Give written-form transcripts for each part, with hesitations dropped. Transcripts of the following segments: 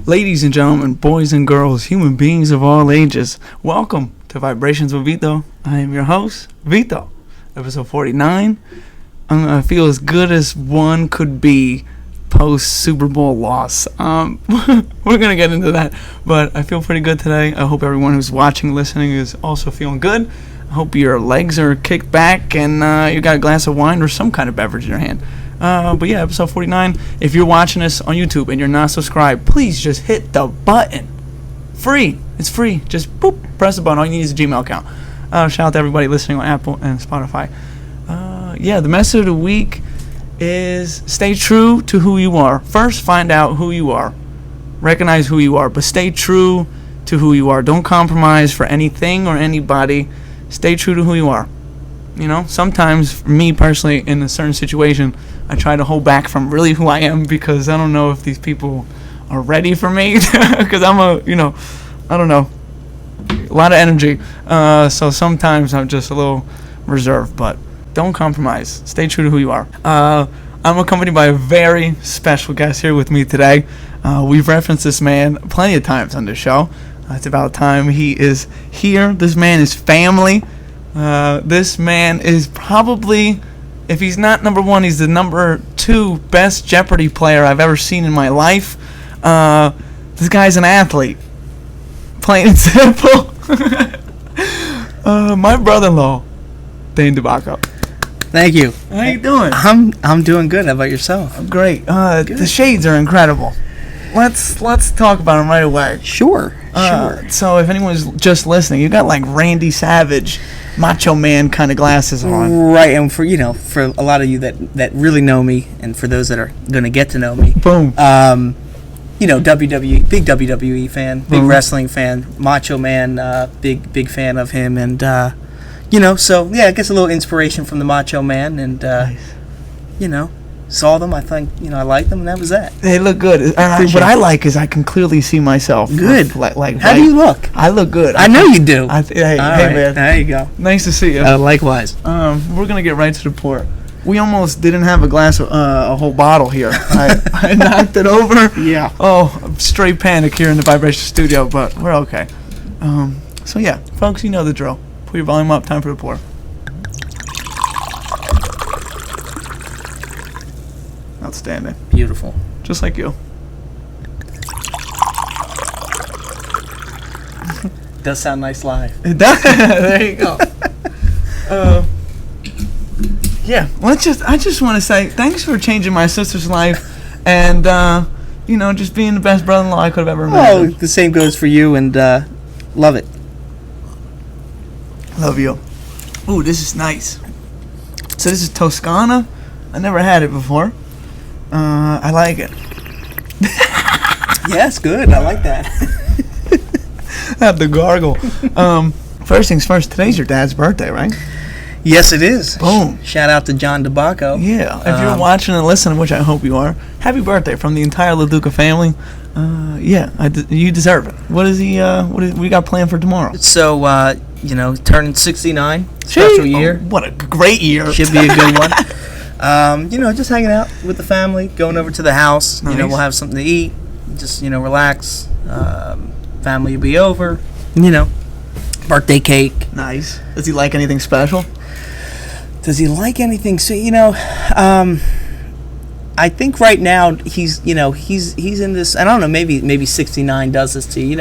Ladies and gentlemen, boys and girls, human beings of all ages, welcome to Vibrations with Vito. I am your host, Vito. Episode 49. I feel as good as one could be post Super Bowl loss. We're going to get into that, but I feel pretty good today. I hope everyone who's watching, listening is also feeling good. I hope your legs are kicked back and you got a glass of wine or some kind of beverage in your hand. But yeah, episode 49. If you're watching this on YouTube and you're not subscribed, please just hit the button. Free. It's free. Just boop, press the button. All you need is a Gmail account. Shout out to everybody listening on Apple and Spotify. Yeah, the message of the week is stay true to who you are. First, find out who you are. Recognize who you are, but stay true to who you are. Don't compromise for anything or anybody. Stay true to who you are. You know, sometimes, for me personally, in a certain situation, I try to hold back from really who I am because I don't know if these people are ready for me because I'm I don't know, a lot of energy. So sometimes I'm just a little reserved, but don't compromise. Stay true to who you are. I'm accompanied by a very special guest here with me today. We've referenced this man plenty of times on the show. It's about time he is here. This man is family. This man is probably, if he's not number one, he's the number 2 best Jeopardy player I've ever seen in my life. This guy's an athlete, plain and simple. My brother-in-law, Dane DeBacco. Thank you. How you doing? I'm doing good. How about yourself? I'm great. The shades are incredible. Let's talk about them right away. Sure. So if anyone's just listening, you got like Randy Savage, Macho Man kind of glasses on. Right, and for a lot of you that really know me, and for those that are going to get to know me, Boom. WWE, big WWE fan, big Boom. wrestling fan, Macho Man, big fan of him, and so yeah, I guess a little inspiration from the Macho Man, and Nice. saw them. I think I liked them, and that was that. They look good. What I like is I can clearly see myself. Good. Like How do you look? I look good. I know you do. Hey, All right, man. there you go. Nice to see you. Likewise. We're gonna get right to the pour. We almost didn't have a glass of a whole bottle here. I knocked it over. Yeah. Oh, straight panic here in the Vibration Studio, but we're okay. So yeah, folks, you know the drill. Put your volume up. Time for the pour. Outstanding. Beautiful. Just like you. Does sound nice live. It does. There you go. Yeah. I just want to say thanks for changing my sister's life, and just being the best brother-in-law I could have ever imagined. Oh, the same goes for you, and love it. Love you. Ooh, this is nice. So this is Toscana. I never had it before. I like it. Yes, good. I like that. Have the gargle. First things first. Today's your dad's birthday, right? Yes, it is. Boom. Shout out to John DeBacco. Yeah. If you're watching and listening, which I hope you are, happy birthday from the entire LaDuca family. You deserve it. What is he? What we got planned for tomorrow? So, turning 69, special year. Oh, what a great year. Should be a good one. Just hanging out with the family, going over to the house. Nice. We'll have something to eat. Just, relax. Family will be over. Birthday cake. Nice. Does he like anything special? Does he like anything? So, I think right now he's in this. I don't know. Maybe 69 does this to you.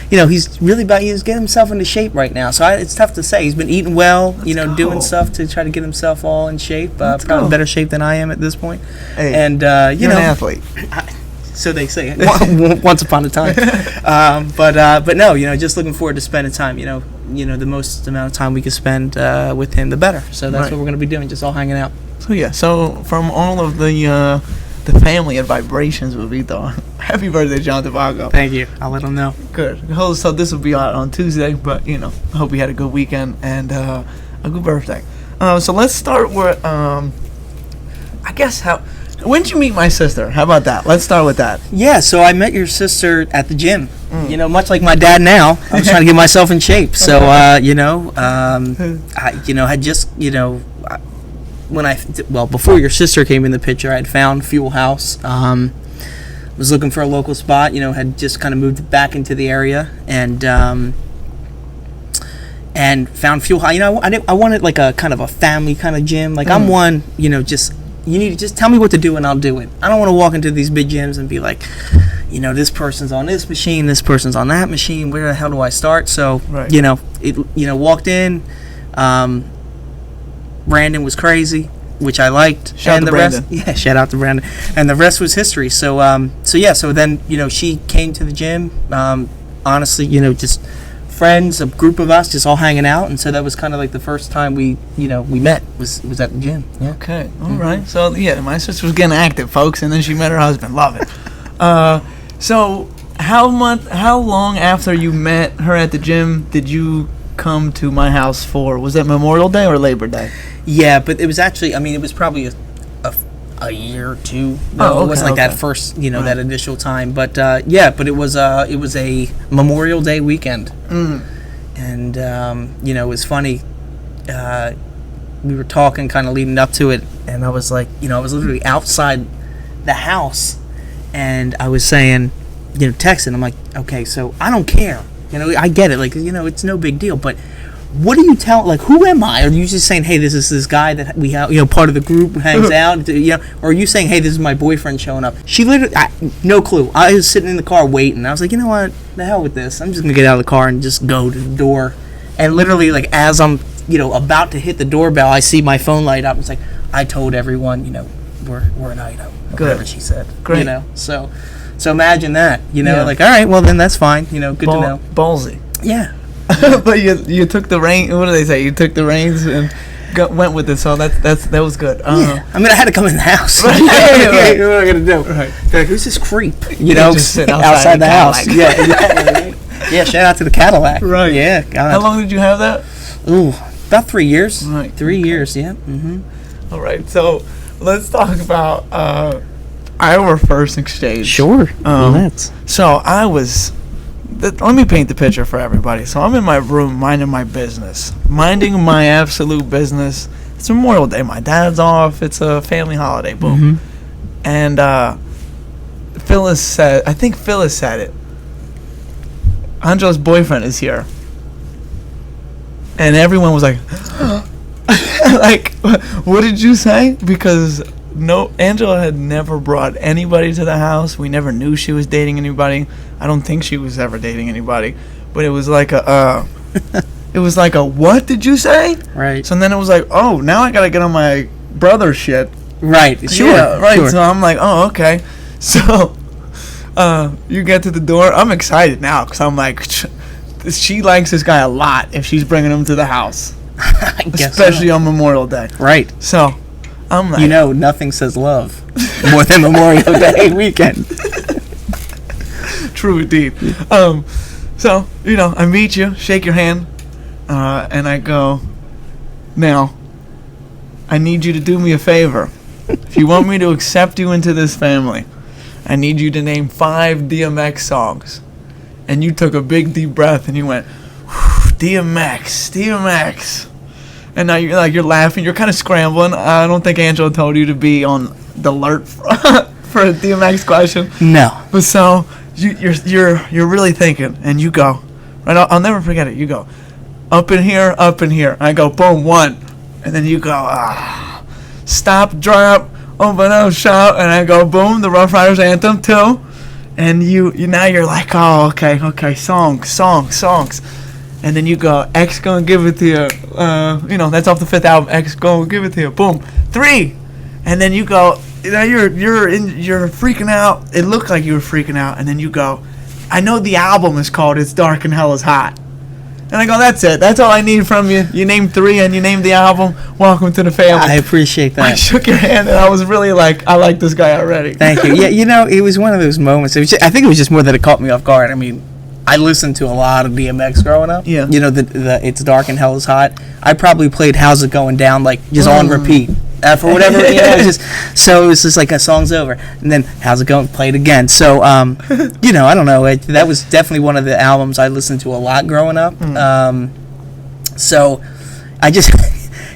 He's really he's getting himself into shape right now. So it's tough to say. He's been eating well. Let's go. Doing stuff to try to get himself all in shape. Let's Probably go. better shape than I am at this point. Hey, and you're an athlete. So they say. Once upon a time. But no. Just looking forward to spending time. The most amount of time we can spend with him, the better. So that's Right. what we're going to be doing. Just all hanging out. So yeah, from all of the family at Vibrations with Vito, happy birthday, John DeVago. Thank you. I'll let him know. Good. So this will be out on Tuesday, but I hope you had a good weekend and a good birthday. So let's start with I guess when did you meet my sister? How about that? Let's start with that. Yeah, so I met your sister at the gym. Much like my dad now, I was trying to get myself in shape. So, I had just, before your sister came in the picture, I had found Fuel House. was looking for a local spot. Had just kind of moved back into the area, and found Fuel High. I wanted like a kind of a family kind of gym. Like I'm one, just you need to just tell me what to do and I'll do it. I don't want to walk into these big gyms and be like, this person's on this machine, this person's on that machine. Where the hell do I start? So, right. Walked in. Brandon was crazy, which I liked. Shout out to Brandon. Shout out to Brandon. And the rest was history. So then, she came to the gym. Honestly, just friends, a group of us just all hanging out, and so that was kind of like the first time we met was at the gym. Yeah. Okay, all right. So my sister was getting active, folks, and then she met her husband. Love it. So how long after you met her at the gym did you come to my house for? Was that Memorial Day or Labor Day? Yeah, but it was actually, it was probably a year or two. No, it wasn't like that first, that initial time. But but it was a Memorial Day weekend, and it was funny. We were talking, kind of leading up to it, and I was like, I was literally outside the house, and I was saying, texting. I'm like, okay, so I don't care. I get it. Like, it's no big deal, but. What do you tell? Like, who am I? Are you just saying, "Hey, this is this guy that we have, part of the group hangs out"? Or are you saying, "Hey, this is my boyfriend showing up"? She literally, no clue. I was sitting in the car waiting. I was like, you know what? The hell with this. I'm just gonna get out of the car and just go to the door. And literally, like, as I'm, about to hit the doorbell, I see my phone light up. It's like, I told everyone, we're an item. Whatever she said. Great. So imagine that. Like, all right, well then that's fine. Good to know. Ballsy. Yeah. But you took the reins. What do they say? You took the reins and went with it. So that was good. Yeah. I had to come in the house. Right. What am I gonna do? Right. Like, who's this creep? Just sit outside the house. Yeah. Exactly. Yeah. Shout out to the Cadillac. Right. Yeah. God. How long did you have that? Ooh, about 3 years. Right. 3 years. Yeah. Mm-hmm. All right. So let's talk about our first exchange. Sure. Let's. So I was. Let me paint the picture for everybody. So I'm in my room minding my business. Minding my absolute business. It's Memorial Day. My dad's off. It's a family holiday. Boom. Mm-hmm. And I think Phyllis said it. Angela's boyfriend is here. And everyone was like, like, what did you say? Because Angela had never brought anybody to the house. We never knew she was dating anybody. I don't think she was ever dating anybody. But it was like what did you say? Right. So then it was like, oh, now I gotta get on my brother's shit. Right. Sure. Yeah, right. Sure. So I'm like, oh, okay. So you get to the door. I'm excited now because I'm like, she likes this guy a lot if she's bringing him to the house. I guess especially on Memorial Day. Right. So I'm like, nothing says love more than Memorial Day weekend. True indeed. So I meet you, shake your hand, and I go, now, I need you to do me a favor. If you want me to accept you into this family, I need you to name 5 DMX songs. And you took a big deep breath and you went, DMX. And now you're laughing, you're kind of scrambling. I don't think Angela told you to be on the alert for a DMX question. No. But so you're really thinking, and you go, right? I'll never forget it. You go, up in here. I go, boom, 1, and then you go, stop, drop, open up, shout, and I go, boom, the Rough Riders anthem 2, and you now you're like, oh, okay, songs. And then you go, X gonna give it to you. That's off the 5th album. X gonna give it to you. Boom, 3, and then you go. You're freaking out. It looked like you were freaking out, and then you go, I know the album is called "It's Dark and Hell Is Hot," and I go, that's it. That's all I need from you. You named 3 and you named the album. Welcome to the family. I appreciate that. I shook your hand and I was really like, I like this guy already. Thank you. Yeah, it was one of those moments. I think it was just more that it caught me off guard. I listened to a lot of DMX growing up. Yeah. The It's Dark and Hell Is Hot. I probably played How's It Going Down just on repeat. For whatever, so it was just like a song's over, and then How's It Going? Play it again. So, I don't know. That was definitely one of the albums I listened to a lot growing up. So, I just,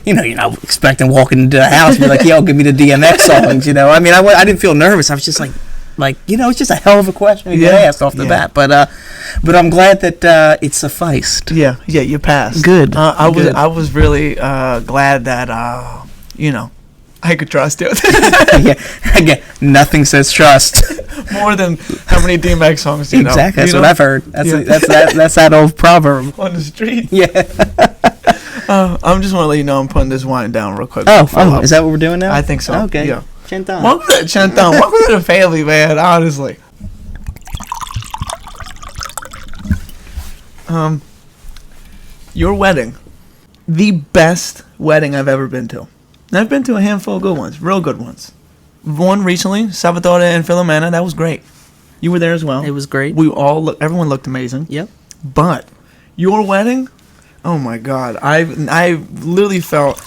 you're not expecting walking into the house and be like, yo, give me the DMX songs. I didn't feel nervous. I was just like, Like, it's just a hell of a question to get asked off the bat. But I'm glad that it sufficed. Yeah, you passed. Good. I was really glad that I could trust you. Yeah, again, nothing says trust. More than how many DMX songs do you know? Exactly, that's what I've heard. That's that old proverb. On the street. Yeah. I'm just want to let you know I'm putting this wine down real quick. Oh, is that what we're doing now? I think so. Okay. Yeah. Chanton. Welcome to Chanton. Welcome to the family, man. Honestly. Your wedding, the best wedding I've ever been to. And I've been to a handful of good ones, real good ones. One recently, Salvatore and Filomena. That was great. You were there as well. It was great. Everyone looked amazing. Yep. But your wedding, oh my God, I literally felt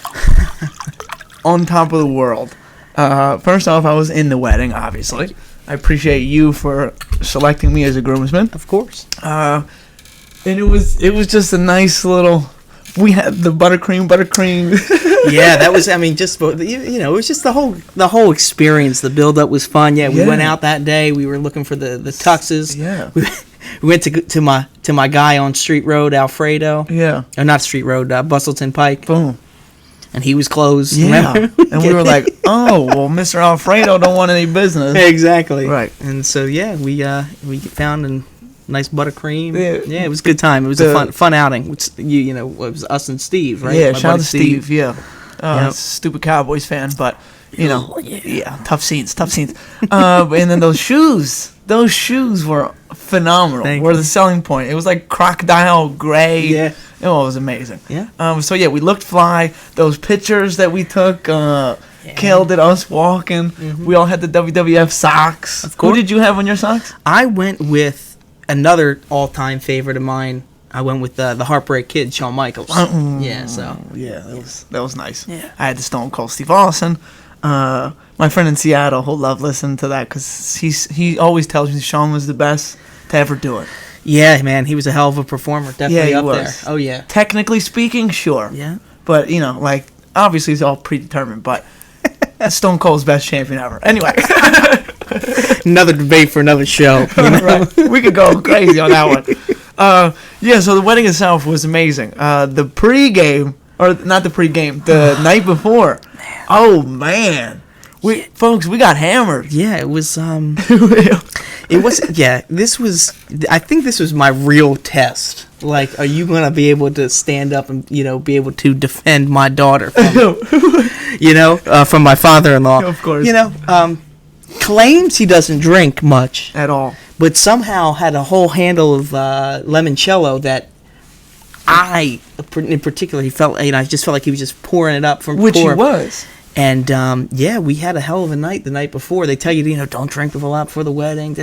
on top of the world. First off, I was in the wedding, obviously. I appreciate you for selecting me as a groomsman. Of course. And it was just a nice little. We had the buttercream. Yeah, that was. I mean, just it was just the whole experience. The build up was fun. Yeah, we went out that day. We were looking for the tuxes. Yeah. We went to my guy on Street Road, Alfredo. Yeah. Or not Street Road, Bustleton Pike. Boom. And he was closed. Yeah. And we were like, oh, well, Mr. Alfredo don't want any business. Exactly. Right. And so we found a nice buttercream. Yeah. It was a good time. It was a fun outing. It was us and Steve, right? Yeah, My shout out buddy to Steve. Yeah. Yep. Stupid Cowboys fan, but tough scenes. And then those shoes were phenomenal. The selling point. It was like crocodile gray. Yeah. It was amazing. Yeah. So we looked fly. Those pictures that we took killed it. Us walking. Mm-hmm. We all had the WWF socks. Of course. Who did you have on your socks? I went with another all-time favorite of mine. I went with the Heartbreak Kid, Shawn Michaels. That was nice. Yeah. I had the Stone Cold Steve Austin. My friend in Seattle, he'll love listening to that because he always tells me Shawn was the best to ever do it. Yeah, man, he was a hell of a performer. Definitely up there. Oh yeah. Technically speaking, sure. Yeah. But obviously it's all predetermined. But Stone Cold's best champion ever. Anyway. Another debate for another show. Right. We could go crazy on that one. So the wedding itself was amazing. The pregame, or not the pregame, the night before. Man. Oh man, we got hammered. Yeah, it was. It was. Yeah, this was. I think this was my real test. Like, are you gonna be able to stand up and be able to defend my daughter from, from my father-in-law? Of course. Claims he doesn't drink much at all, but somehow had a whole handle of limoncello that I, in particular, I just felt like he was just pouring it up from which he was. And we had a hell of a night the night before. They tell you, don't drink a lot before the wedding.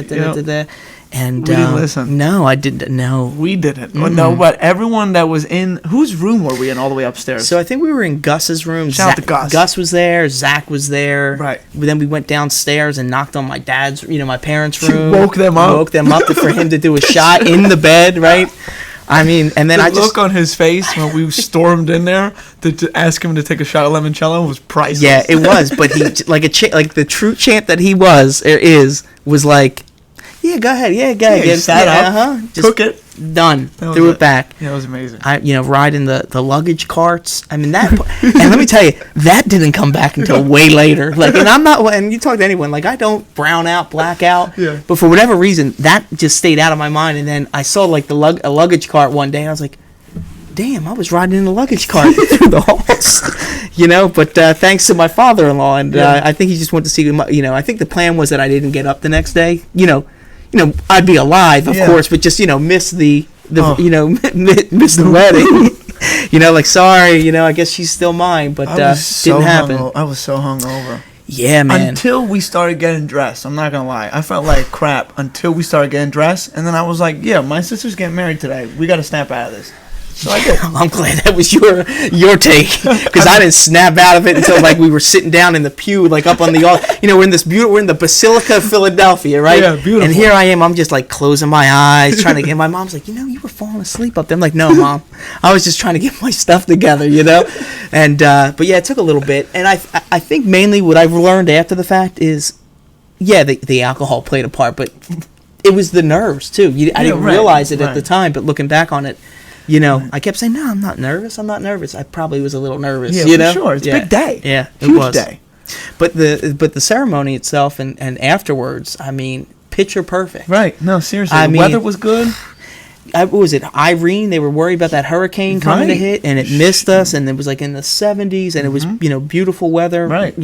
And we didn't listen. No, I didn't. No, we didn't. Mm-hmm. No, but everyone that was in, whose room were we in all the way upstairs? So I think we were in Gus's room. Shout out to Gus. Gus was there. Zach was there. Right. Then we went downstairs and knocked on my dad's, my parents' room. Woke them up for him to do a shot in the bed. Right. I mean, and then the look on his face when we stormed in there to ask him to take a shot of limoncello was priceless. Yeah, it was. But he, like the true champ that he was like, yeah, go ahead, He sat up, took it, done, threw it back. Yeah, it was amazing. Riding the luggage carts. I mean that, and let me tell you, that didn't come back until way later. Like, and I'm not. And you talk to anyone, like I don't brown out, black out. Yeah. But for whatever reason, that just stayed out of my mind. And then I saw like a luggage cart one day, and I was like, damn, I was riding in the luggage cart through the halls. But thanks to my father-in-law, and I think he just went to see. I think the plan was that I didn't get up the next day. I'd be alive, of course, but just miss the miss the wedding. Like sorry, I guess she's still mine, but didn't happen. I was so hungover. Yeah, man. Until we started getting dressed, I'm not gonna lie, I felt like crap until we started getting dressed, and then I was like, yeah, my sister's getting married today. We got to snap out of this. So I did. I'm glad that was your take, because I didn't snap out of it until like we were sitting down in the pew, like up on the altar. We're in the Basilica of Philadelphia, right? Yeah, beautiful. And here I am. I'm just like closing my eyes, trying to get. My mom's like, you were falling asleep up there. I'm like, no, Mom, I was just trying to get my stuff together, And but yeah, it took a little bit, and I think mainly what I've learned after the fact is, yeah, the alcohol played a part, but it was the nerves too. I didn't realize it at the time, but looking back on it, I kept saying, no, I'm not nervous. I probably was a little nervous. Yeah, for sure. It's a big day. Yeah, huge day. But the ceremony itself and afterwards, I mean, picture perfect. Right. No, seriously. The weather was good. What was it, Irene? They were worried about that hurricane coming to hit, and it missed us, and it was like in the 70s, and it was, beautiful weather. Right.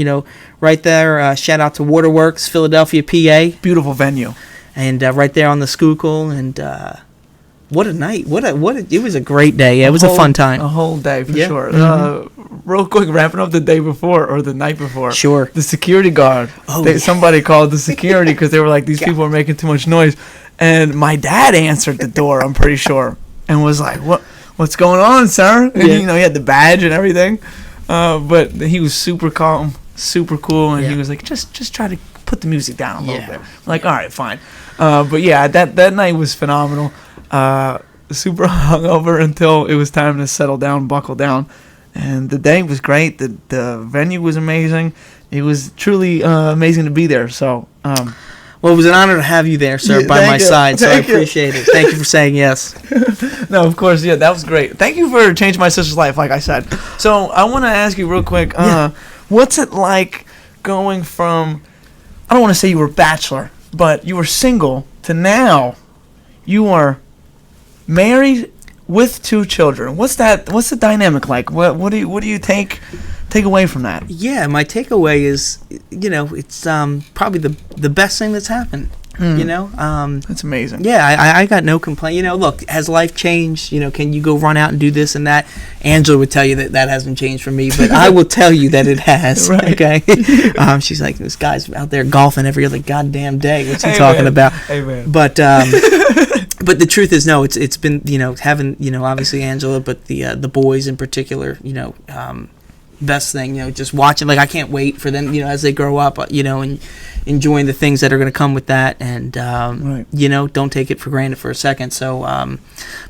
Right there. Shout out to Waterworks, Philadelphia, PA. Beautiful venue. And right there on the Schuylkill, and what a night! It was a great day. Yeah, it was a fun time. A whole day for sure. Real quick, wrapping up the day before or the night before. Sure. The security guard. Somebody called the security because they were like, these people are making too much noise. And my dad answered the door, I'm pretty sure, and was like, what's going on, sir? And, he had the badge and everything. But he was super calm, super cool, and he was like, just try to put the music down a little bit. I'm like, all right, fine. But yeah, that night was phenomenal. Super hungover until it was time to settle down, buckle down. And the day was great. The venue was amazing. It was truly amazing to be there. So, well, it was an honor to have you there, sir, by my side. So I appreciate it. Thank you for saying yes. No, of course, that was great. Thank you for changing my sister's life, like I said. So I want to ask you real quick, what's it like going from, I don't want to say you were a bachelor, but you were single to now you are married with 2 children. What's the dynamic like? What do you take away from that? Yeah, my takeaway is, it's probably the best thing that's happened. That's amazing. Yeah, I got no complaint. Look, has life changed? Can you go run out and do this and that? Angela would tell you that hasn't changed for me, but I will tell you that it has. Right. Okay. She's like, this guy's out there golfing every other goddamn day. What's he talking about? Hey, man. But but the truth is, no, it's been having obviously Angela, but the boys in particular, best thing, just watching. Like, I can't wait for them, as they grow up, and enjoying the things that are going to come with that, and don't take it for granted for a second. So,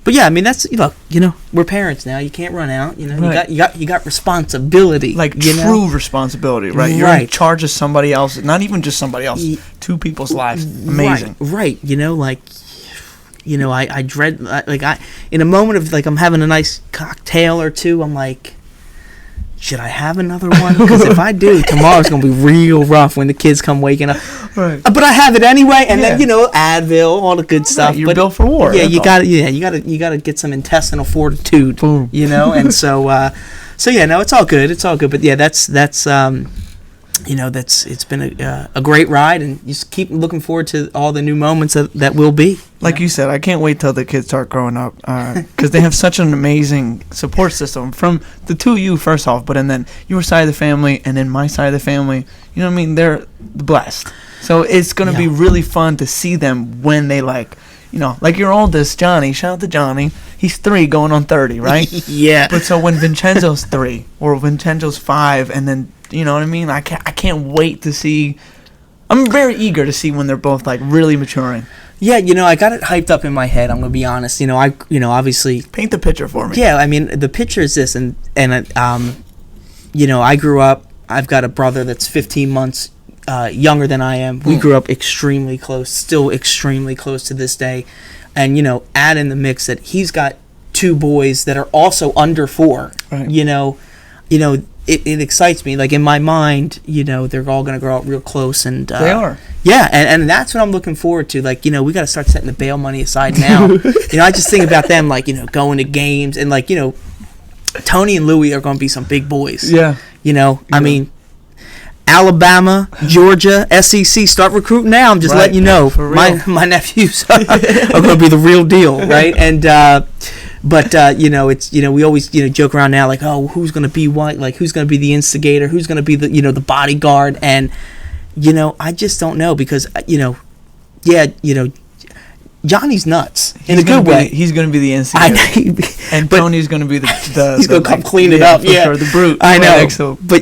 but yeah, I mean, that's we're parents now. You can't run out. You got responsibility, like true responsibility, right? You're in charge of somebody else, not even just somebody else, 2 people's lives. Amazing, right? I dread, in a moment of I'm having a nice cocktail or 2, I'm like, should I have another one? Because if I do, tomorrow's gonna be real rough when the kids come waking up. Right. But I have it anyway, and then Advil, all the good stuff. You're built for war. Yeah, you gotta get some intestinal fortitude. Boom. And so yeah, no, it's all good. It's all good. But yeah, that's it's been a great ride, and you just keep looking forward to all the new moments that will be. Like you said, I can't wait till the kids start growing up, because they have such an amazing support system from the 2 of you, first off, but and then your side of the family, and then my side of the family. You know what I mean? They're blessed. So it's going to be really fun to see them when they like your oldest, Johnny. Shout out to Johnny. He's 3 going on 30, right? Yeah. But so when Vincenzo's 3 or Vincenzo's 5, and then, you know what I mean? I can't wait to see. I'm very eager to see when they're both really maturing. Yeah, I got it hyped up in my head. I'm gonna be honest. Obviously paint the picture for me. Yeah, I mean, the picture is this, and I grew up. I've got a brother that's 15 months younger than I am. We grew up extremely close, still extremely close to this day. And add in the mix that he's got 2 boys that are also under 4. Right. It excites me. Like, in my mind, they're all going to grow up real close, and they are. Yeah, and that's what I'm looking forward to. Like, we got to start setting the bail money aside now. I just think about them, going to games, and Tony and Louie are going to be some big boys. Yeah. I mean, Alabama, Georgia, SEC, start recruiting now. I'm just letting you know. For real. My nephews are going to be the real deal, right? And but it's we always joke around now, like, oh, who's going to be what? Like, who's going to be the instigator? Who's going to be the the bodyguard? And I just don't know, because Johnny's nuts in a good way. He's going to be the instigator. And Tony's going to be the he's going to come clean it up. Yeah, sure, the brute. I know. So. But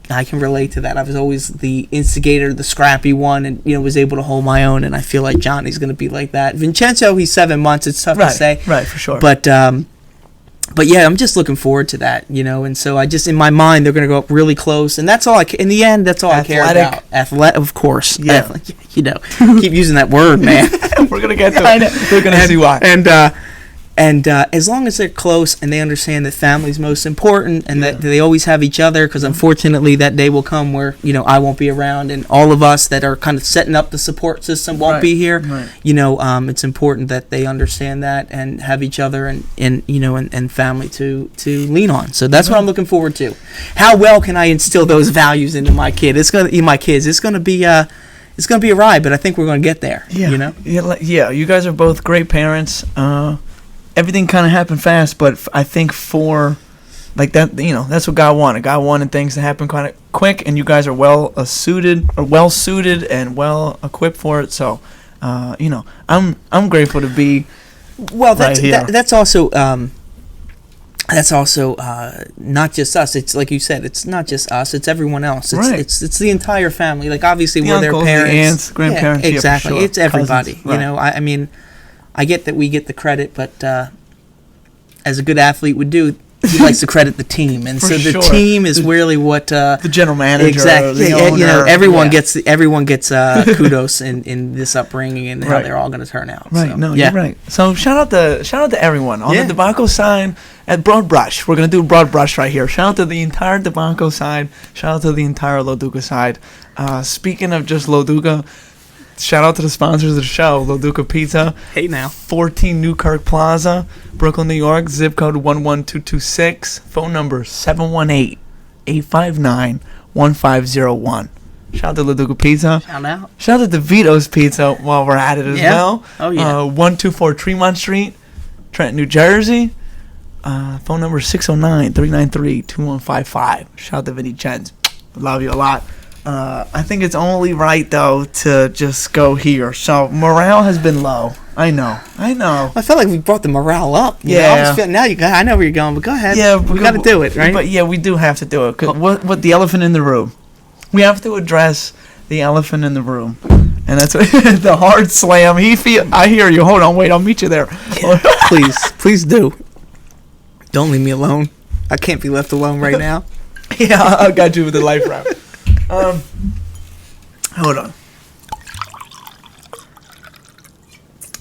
I can relate to that. I was always the instigator, the scrappy one, and was able to hold my own. And I feel like Johnny's going to be like that. Vincenzo, he's 7 months. It's tough to say. Right, for sure. But but yeah, I'm just looking forward to that, and so I just, in my mind, they're going to go up really close, and that's all in the end, that's all I care about. Athletic, of course. Yeah. Keep using that word, man. We're going to get to it. We're going to see why. And as long as they're close and they understand that family's most important and that they always have each other, because unfortunately that day will come where, I won't be around and all of us that are kind of setting up the support system won't be here. Right. It's important that they understand that and have each other and family to lean on. So that's what I'm looking forward to. How well can I instill those values into my kids? It's going to be a ride, but I think we're going to get there. Yeah. Yeah. You guys are both great parents. Everything kind of happened fast, but I think for like that, that's what God wanted. God wanted things to happen kind of quick, and you guys are well suited and well equipped for it. So, I'm grateful to be. Well, that's also not just us. It's like you said. It's not just us. It's everyone else. It's the entire family. Like obviously we're their parents, the aunts, grandparents. Yeah, exactly. Sure. It's everybody. Cousins, I get that we get the credit, but as a good athlete would do, he likes to credit the team, and so the team is really what the general manager, exactly. The owner, everyone gets kudos in this upbringing and how they're all going to turn out. Right? So, you're right. So shout out to everyone on the Debanco side at Broad Brush. We're gonna do Broad Brush right here. Shout out to the entire Debanco side. Shout out to the entire Loduca side. Speaking of just Loduca. Shout out to the sponsors of the show, Loduca Pizza. Hey now. 14 Newkirk Plaza, Brooklyn, New York, zip code 11226, phone number 718-859-1501. Shout out to Loduca Pizza. Shout out to Vito's Pizza while we're at it as well. Oh, yeah. 124 Tremont Street, Trenton, New Jersey. Phone number 609-393-2155. Shout out to Vinny Chens. Love you a lot. I think it's only right, though, to just go here. So, morale has been low. I know. I felt like we brought the morale up. Yeah. I know where you're going, but go ahead. Yeah, we got to do it, right? But, yeah, we do have to do it. 'Cause what the elephant in the room? We have to address the elephant in the room. And that's the hard slam. I hear you. Hold on. Wait, I'll meet you there. Yeah, please do. Don't leave me alone. I can't be left alone right now. Yeah, I got you with the life wrap. Hold on.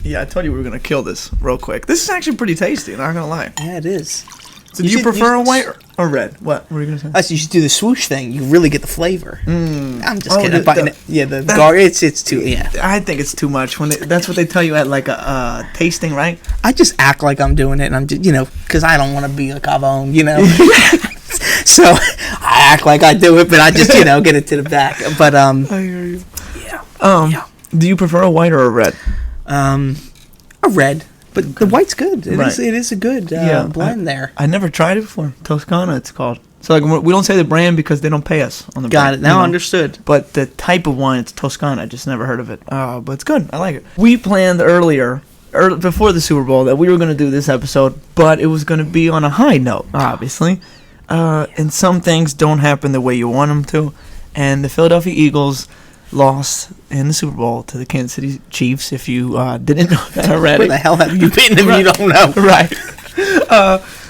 Yeah, I told you we were gonna kill this real quick. This is actually pretty tasty, not gonna lie. Yeah, it is. So do you prefer a white or red? What were you gonna say? You should do the swoosh thing. You really get the flavor. I'm just kidding. It's too. Yeah. I think it's too much that's what they tell you at like a tasting, right? I just act like I'm doing it, and I'm just, because I don't want to be a cabón, So I act like I do it, but I just get it to the back. But I hear you. Yeah. Do you prefer a white or a red? A red. But the white's good. It is a good blend there. I never tried it before. Toscana, it's called. So like we don't say the brand because they don't pay us on the brand. Got it. Now understood. But the type of wine, it's Toscana. I just never heard of it. But it's good. I like it. We planned earlier, before the Super Bowl, that we were going to do this episode, but it was going to be on a high note, obviously. And some things don't happen the way you want them to. And the Philadelphia Eagles lost in the Super Bowl to the Kansas City Chiefs, if you didn't know that already. Where the hell have you been if you don't know? Right.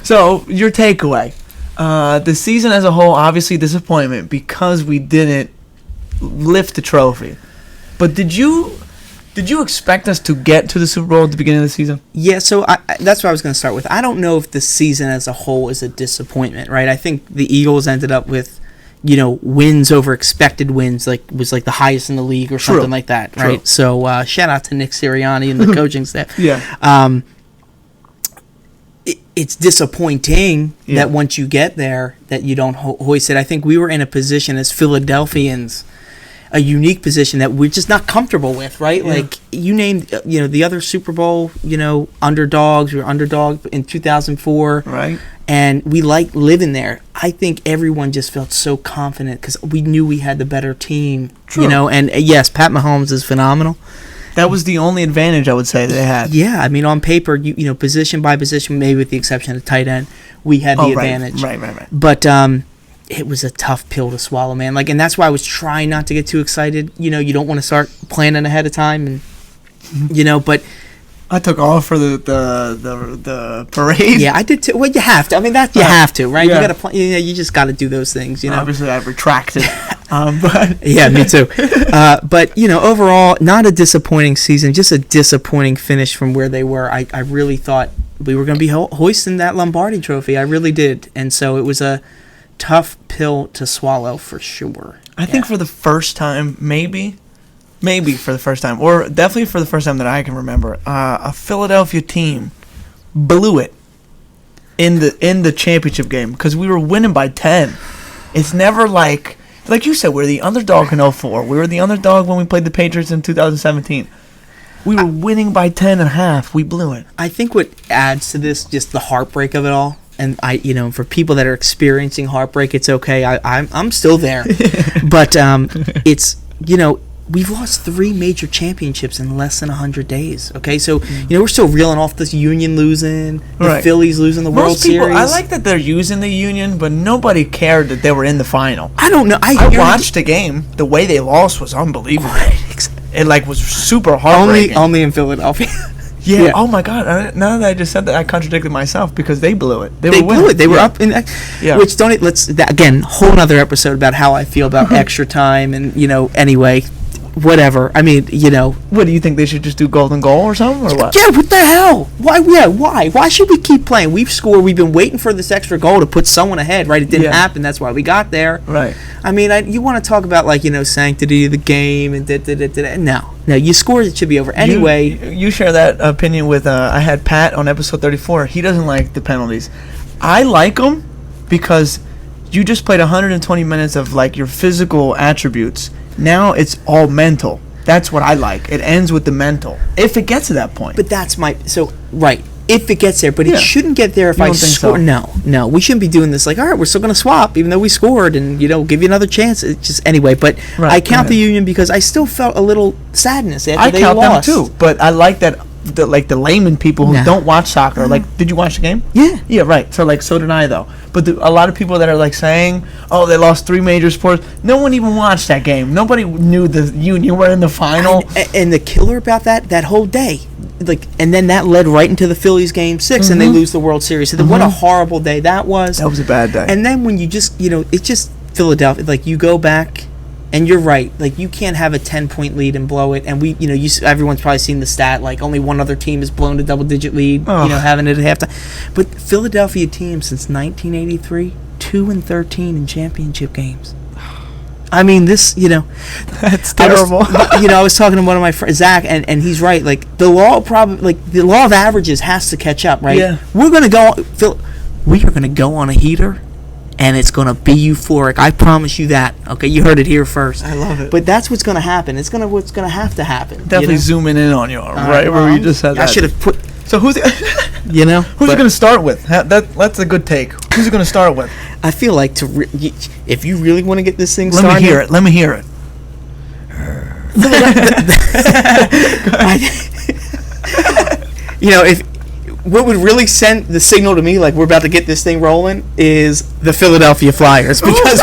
So, your takeaway. The season as a whole, obviously disappointment because we didn't lift the trophy. But did you expect us to get to the Super Bowl at the beginning of the season? Yeah, so that's what I was going to start with. I don't know if the season as a whole is a disappointment, right? I think the Eagles ended up with wins over expected wins, was the highest in the league or something like that, right? True. So shout out to Nick Sirianni and the coaching staff. Yeah. It's disappointing that once you get there that you don't hoist it. I think we were in a position as Philadelphians, a unique position that we're just not comfortable with, right? Yeah. Like you named, the other Super Bowl, underdogs. We were underdog in 2004, right? And we liked living there. I think everyone just felt so confident because we knew we had the better team, And yes, Pat Mahomes is phenomenal. That was the only advantage I would say they had. Yeah, I mean, on paper, position by position, maybe with the exception of tight end, we had the advantage. Right. But it was a tough pill to swallow, man. And that's why I was trying not to get too excited. You don't want to start planning ahead of time, and but I took off for the parade. Yeah, I did too. Well, you have to. I mean, you have to, right? Yeah. You got to. You just got to do those things. Obviously, I retracted. But yeah, me too. But overall, not a disappointing season. Just a disappointing finish from where they were. I really thought we were going to be hoisting that Lombardi Trophy. I really did, and so it was a tough pill to swallow for sure. I think for the first time, maybe for the first time, or definitely for the first time that I can remember, a Philadelphia team blew it in the championship game because we were winning by 10. It's never like you said, we're the underdog in 04. We were the underdog when we played the Patriots in 2017. We were winning by 10 and a half. We blew it. I think what adds to this, just the heartbreak of it all, and for people that are experiencing heartbreak, it's okay. I'm still there, but it's we've lost 3 major championships in less than 100 days. Okay, so we're still reeling off this Union losing, the Phillies losing the World Series. I like that they're using the Union, but nobody cared that they were in the final. I don't know. I watched the game. The way they lost was unbelievable. It was super heartbreaking. Only in Philadelphia. Yeah. Oh my God. Now that I just said that, I contradicted myself because they blew it. They blew it. They were up in. Which again, whole nother episode about how I feel about extra time and anyway. Whatever. I mean, What do you think, they should just do golden goal or something, or what? Yeah, what the hell? Why? Yeah, why? Why should we keep playing? We've scored. We've been waiting for this extra goal to put someone ahead, right? It didn't happen. That's why we got there. Right. I mean, you want to talk about sanctity of the game and No, you scored. It should be over anyway. You share that opinion with. I had Pat on episode 34. He doesn't like the penalties. I like them because you just played 120 minutes of your physical attributes. Now it's all mental. That's what I like. It ends with the mental. If it gets to that point. But that's right. If it gets there, but it shouldn't get there if I score. So? No, we shouldn't be doing this. All right, we're still going to swap, even though we scored, and give you another chance. It's just anyway. But I count the Union because I still felt a little sadness after they lost. I count them too, but I like that. The layman people who don't watch soccer, did you watch the game? Yeah, right. So so did I though. But a lot of people that are saying, oh, they lost 3 major sports. No one even watched that game. Nobody knew the Union were in the final. And the killer about that whole day, and then that led right into the Phillies game 6, and they lose the World Series. So what a horrible day that was. That was a bad day. And then when you just, it's just Philadelphia. You go back. And you're right. You can't have a 10-point lead and blow it. And we, everyone's probably seen the stat. Only one other team has blown a double-digit lead. Having it at halftime. But Philadelphia team since 1983, 2-13 in championship games. I mean, this, that's terrible. I was talking to one of my friends, Zach, and he's right. The law the law of averages has to catch up, right? Yeah. We are going to go on a heater. And it's going to be euphoric. I promise you that. Okay, you heard it here first. I love it. But that's what's going to happen. It's what's going to have to happen. Definitely zooming in on you, right? Where you just said that. I should have put. So who's who's it going to start with? That's a good take. Who's it going to start with? I feel like if you really want to get this thing started. Let me hear it. If. What would really send the signal to me, we're about to get this thing rolling, is the Philadelphia Flyers, because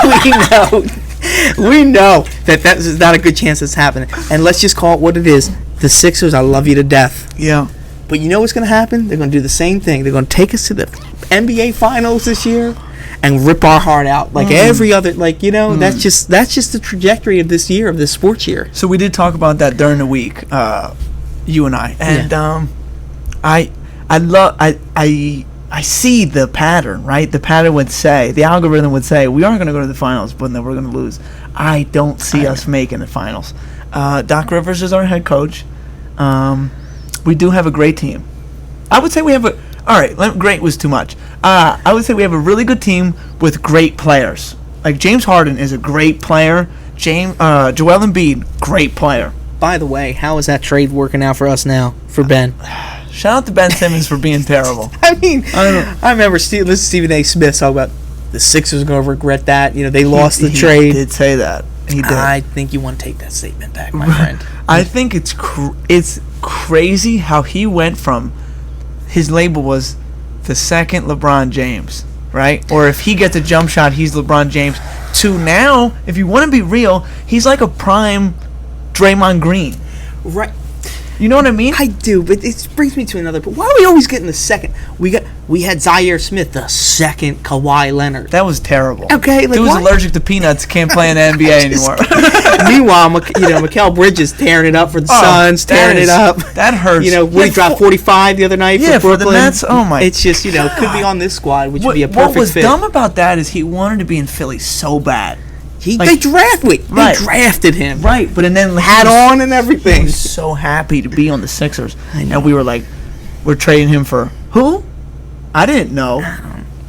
we know that is not a good chance that's happening. And let's just call it what it is. The Sixers, I love you to death. Yeah. But you know what's going to happen? They're going to do the same thing. They're going to take us to the NBA Finals this year and rip our heart out every other. That's just the trajectory of this year, of this sports year. So we did talk about that during the week, you and I, and I see the pattern, right? The pattern would say, the algorithm would say, we aren't going to go to the finals, but then we're going to lose. I don't see us making the finals. Doc Rivers is our head coach. We do have a great team. I would say we have great was too much. I would say we have a really good team with great players. James Harden is a great player. Joel Embiid, great player. By the way, how is that trade working out for us now, for Ben? Shout out to Ben Simmons for being terrible. I remember Stephen A. Smith talk about the Sixers are going to regret that. They lost the trade. He did say that. He did. I think you want to take that statement back, my friend. I think it's crazy how he went from, his label was the second LeBron James, right? Or if he gets a jump shot, he's LeBron James. To now, if you want to be real, he's like a prime Draymond Green. Right. You know what I mean? I do, but it brings me to another. But why are we always getting the second? We had Zaire Smith, the second Kawhi Leonard. That was terrible. Okay, like, he was why? allergic to peanuts. Can't play in the NBA anymore. Meanwhile, Mikal Bridges tearing it up for the Suns, tearing it up. That hurts. He dropped 45 the other night for Brooklyn. For the Nets. Oh my! It's just could be on this squad, which would be a perfect fit. What was dumb about that is he wanted to be in Philly so bad. They drafted him. Right, but and then hat on and everything. He was so happy to be on the Sixers. I know. And we were like, we're trading him for who? I didn't know.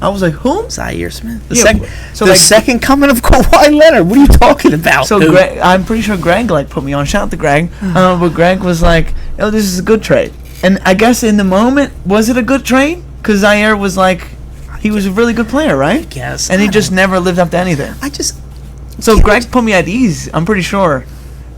I was like, who? Zaire Smith. The second coming of Kawhi Leonard. What are you talking about? So Greg, I'm pretty sure Greg put me on. Shout out to Greg. But Greg was like, "Oh, this is a good trade." And I guess in the moment, was it a good trade? Because Zaire was like, he was a really good player, right? I guess. And he just never lived up to anything. So Greg put me at ease. I'm pretty sure.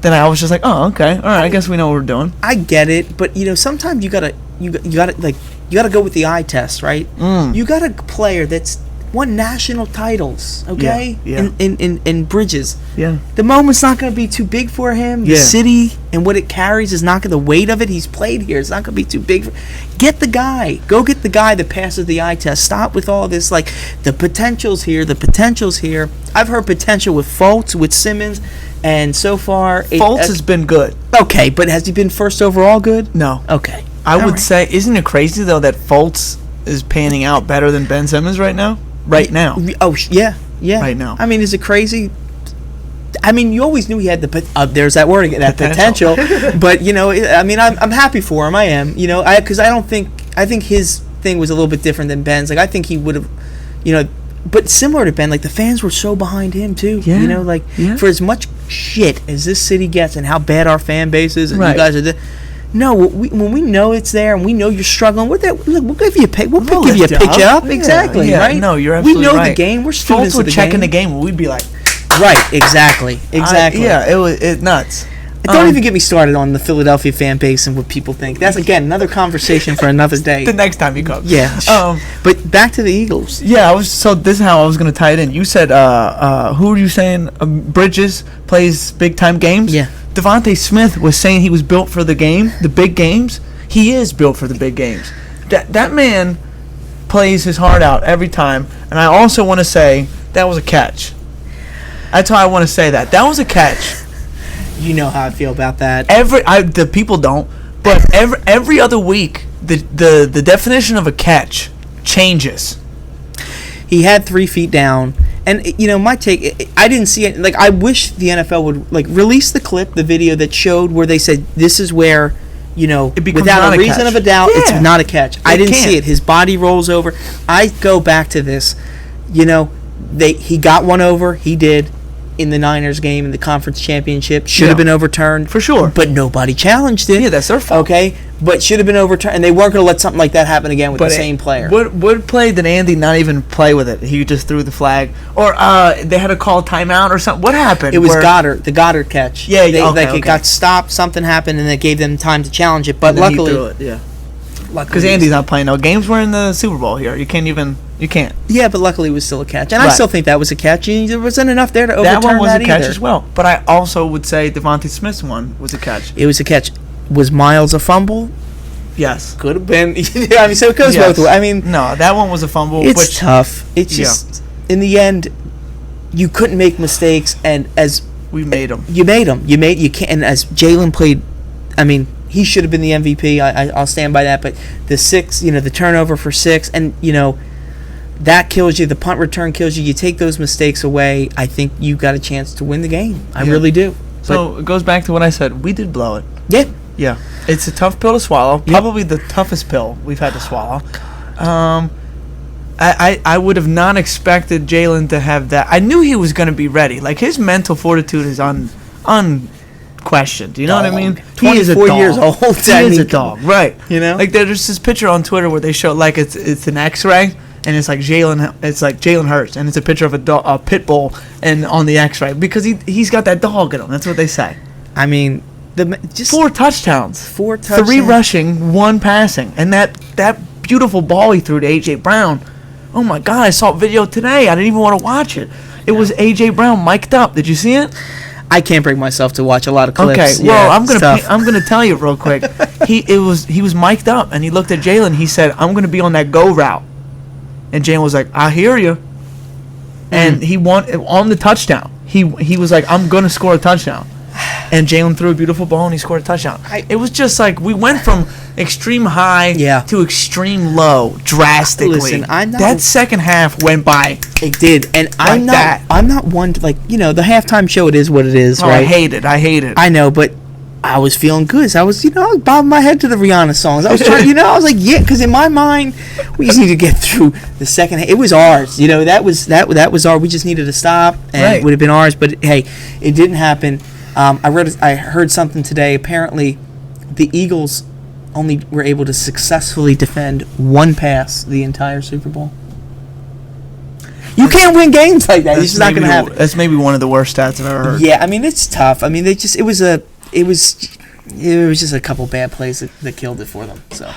Then I was just like, oh, okay, all right. I guess we know what we're doing. I get it, but sometimes you gotta go with the eye test, right? You got a player that's won national titles, okay? Yeah. In Bridges. Yeah. The moment's not going to be too big for him. The city and what it carries is not going to, the weight of it, he's played here, it's not going to be too big. Get the guy. Go get the guy that passes the eye test. Stop with all this, like, the potential's here. I've heard potential with Fultz, with Simmons, and so far... Fultz has been good. Okay, but has he been first overall good? No. Okay. I would say, isn't it crazy, though, that Fultz is panning out better than Ben Simmons right now? Right now. Oh, yeah. Right now. I mean, is it crazy? I mean, you always knew he had there's that word again, that potential. But, I mean, I'm happy for him. I am. Because I think his thing was a little bit different than Ben's. Like, I think he would have, but similar to Ben, like, the fans were so behind him, too. Yeah. For as much shit as this city gets and how bad our fan base is, and right. you guys are no, when we know it's there and we know you're struggling, we'll give you a pay. We'll give you a pitch up. Yeah, exactly, yeah. right? No, you're absolutely right. We know the game. We're students Fultz of the would check in the game. game and we'd be like... Right, exactly. It nuts. Don't even get me started on the Philadelphia fan base and what people think. That's, again, another conversation for another day. The next time he comes. Yeah. But back to the Eagles. Yeah, so this is how I was going to tie it in. You said, who are you saying? Bridges plays big-time games? Yeah. Devontae Smith was saying he was built for the game, the big games. He is built for the big games. That man plays his heart out every time. And I also want to say that was a catch. That's how I want to say that. That was a catch. You know how I feel about that. The people don't, but every other week the definition of a catch changes. He had 3 feet down, and my take. I didn't see it. Like, I wish the NFL would release the clip, the video that showed where they said this is where without a reason of a doubt, it's not a catch. I didn't see it. His body rolls over. I go back to this. He got one over. He did. In the Niners game in the conference championship. Should have been overturned. For sure. But nobody challenged it. Yeah, that's their fault. Okay? But should have been overturned. And they weren't going to let something like that happen again with the same player. What play did Andy not even play with it? He just threw the flag? Or they had to call timeout or something? What happened? It was Goddard, the Goddard catch. Yeah, It got stopped, something happened, and it gave them time to challenge it. But luckily... he threw it, yeah. Because Andy's not playing no games. We're in the Super Bowl here. You can't. Yeah, but luckily it was still a catch. And I still think that was a catch. There wasn't enough there to overturn that one was a catch either. as well. But I also would say Devontae Smith's one was a catch. It was a catch. Was Miles a fumble? Yes. Could have been. I mean, so it goes both ways. I mean... No, that one was a fumble. It's tough. It's just... In the end, you couldn't make mistakes, and as... We made them. You made them. You can't... And as Jalen played... I mean... He should have been the MVP. I'll stand by that. But the turnover for 6, and that kills you. The punt return kills you. You take those mistakes away, I think you got a chance to win the game. I really do. So it goes back to what I said. We did blow it. Yeah. Yeah. It's a tough pill to swallow. Yep. Probably the toughest pill we've had to swallow. I would have not expected Jalen to have that. I knew he was going to be ready. Like, his mental fortitude is unquestioned. You know what I mean? He is 24 years old. He is a dog, right? Like, there's this picture on Twitter where they show, like, it's an X-ray, and it's like Jalen Hurts, and it's a picture of a pit bull, and on the X-ray because he's got that dog in him. That's what they say. I mean, just 4 touchdowns, 4 touchdowns, 3 rushing, 1 passing, and that beautiful ball he threw to AJ Brown. Oh my God! I saw a video today. I didn't even want to watch it. It was AJ Brown mic'd up. Did you see it? I can't bring myself to watch a lot of clips. Okay, well, yeah, I'm gonna tell you real quick. He was mic'd up, and he looked at Jalen. He said, "I'm gonna be on that go route," and Jalen was like, "I hear you," and he won on the touchdown. He was like, "I'm gonna score a touchdown," and Jalen threw a beautiful ball, and he scored a touchdown. It was just like we went from extreme high to extreme low drastically. Listen, that second half went by. It did, and I'm not one to, like, you know, the halftime show. It is what it is, right? I hate it. I know, but I was feeling good. So I was, I was bobbing my head to the Rihanna songs. I was trying, I was like, yeah, because in my mind, we just need to get through the second half. It was ours, that was our. We just needed to stop, and it would have been ours. But hey, it didn't happen. I heard something today. Apparently, the Eagles only were able to successfully defend one pass the entire Super Bowl. You can't win games like that. It's just not going to happen. That's maybe one of the worst stats I've ever heard. Yeah, I mean, it's tough. I mean, it was just a couple bad plays that killed it for them. So.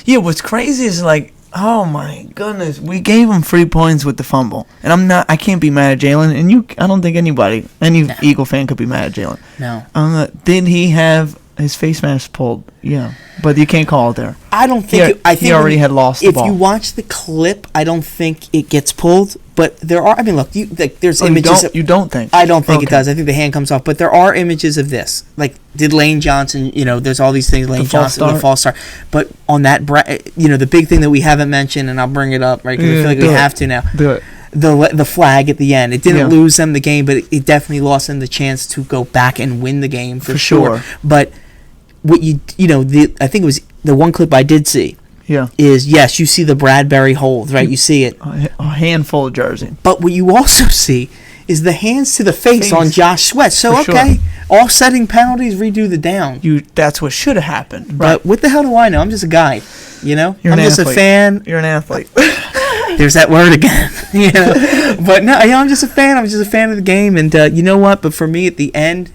Yeah, what's crazy is, like, oh my goodness, we gave him 3 points with the fumble, and I can't be mad at Jalen, and I don't think any Eagle fan could be mad at Jalen. No. Did he have his face mask pulled? Yeah, but you can't call it there. I don't think. I think he already had lost the ball. If you watch the clip, I don't think it gets pulled. But there are. I mean, look, there's images. You don't think? I don't think it does. I think the hand comes off. But there are images of this. Like, did Lane Johnson? There's all these things. Lane Johnson, the false start. But on that, the big thing that we haven't mentioned, and I'll bring it up, right? Because I feel like we have to now. Do it. The flag at the end. It didn't lose them the game, but it definitely lost them the chance to go back and win the game for sure. But what I think it was the one clip I did see. Yeah. Is, yes, you see the Bradbury hold, right? You see it. A handful of jersey. But what you also see is the hands to the face on Josh Sweat. So, offsetting penalties, redo the down. That's what should have happened. But what the hell do I know? I'm just a guy, You're I'm just a fan. You're an athlete. There's that word again. But no, I'm just a fan. I'm just a fan of the game. And you know what? But for me, at the end,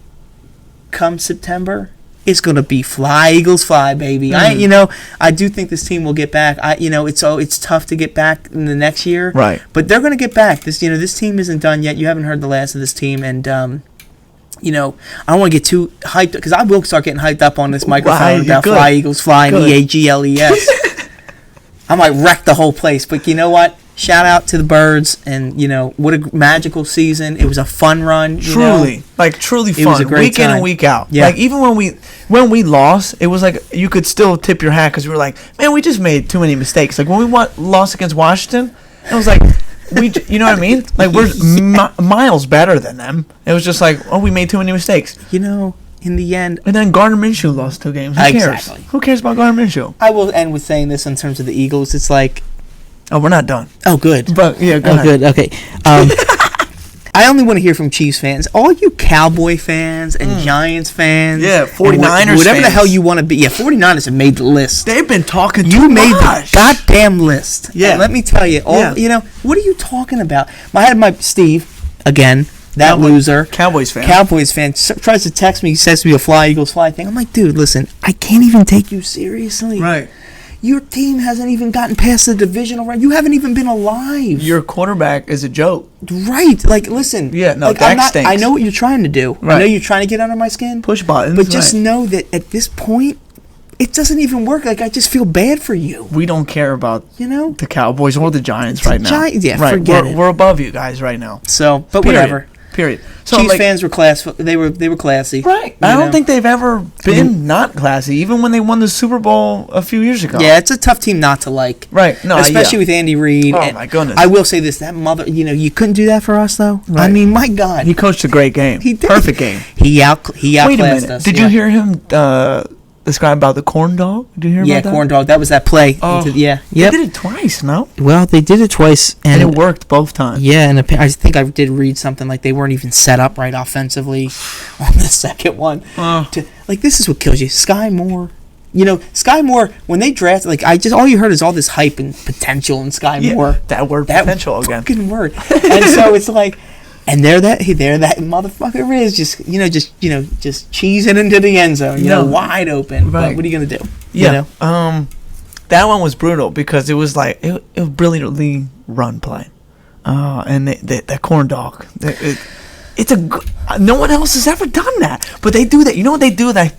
come September, it's gonna be fly, Eagles fly, baby. I do think this team will get back. It's tough to get back in the next year, right? But they're gonna get back. This team isn't done yet. You haven't heard the last of this team, and I don't want to get too hyped because I will start getting hyped up on this microphone about fly, Eagles fly, and EAGLES. I might wreck the whole place, but you know what? Shout out to the Birds, and what a magical season. It was a fun run. Truly fun. It was a great week in and week out. Yeah. Like, even when we lost, it was like you could still tip your hat because we were like, man, we just made too many mistakes. Like when we lost against Washington, it was like you know what I mean? Like we're miles better than them. It was just like, oh, we made too many mistakes. In the end. And then Gardner Minshew lost 2 games. Who cares? Exactly. Who cares about Gardner Minshew? I will end with saying this in terms of the Eagles. It's like. Oh, we're not done. Oh, good. But yeah, go ahead. Good. Okay. I only want to hear from Chiefs fans. All you Cowboy fans and Giants fans. Yeah, 49ers whatever fans. the hell you want to be. Yeah, 49ers have made the list. They've been talking You made the goddamn list. Yeah. And let me tell you, what are you talking about? I had my Steve, again, that loser. Cowboys fan. Tries to text me, says to me a fly, Eagles fly thing. I'm like, dude, listen, I can't even take you seriously. Right. Your team hasn't even gotten past the divisional round. You haven't even been alive. Your quarterback is a joke. Right. Like, listen. Yeah, no, like, Dak stinks. I know what you're trying to do. Right. I know you're trying to get under my skin. Push buttons. But just know that at this point, it doesn't even work. Like, I just feel bad for you. We don't care about the Cowboys or the Giants right now. Forget it. We're above you guys right now. So, but whatever. Period. So, Chiefs fans were they were classy. Right. I don't think they've ever been not classy, even when they won the Super Bowl a few years ago. Yeah, it's a tough team not to like. Right. No, especially with Andy Reid. Oh, my goodness. I will say this: that mother, you couldn't do that for us, though. Right. I mean, my God, he coached a great game. He did. Perfect game. He outclassed Wait a minute. us. Did you hear him describe about the corn dog? Did you hear about that? Yeah, corn dog. That was that play. Oh, Yep. They did it twice, no? Well, they did it twice, and it worked both times. Yeah, and I think I did read something like they weren't even set up right offensively on the second one. This is what kills you. Sky Moore. Sky Moore, when they drafted, all you heard is all this hype and potential in Sky Moore. That word, potential again. Fucking word. And so it's like, and there that motherfucker is, just cheesing into the end zone, wide open. Right. But what are you gonna do? Yeah. That one was brutal because it was like it was brilliantly run play. And that corn dog. No one else has ever done that. But they do that. You know what they do that I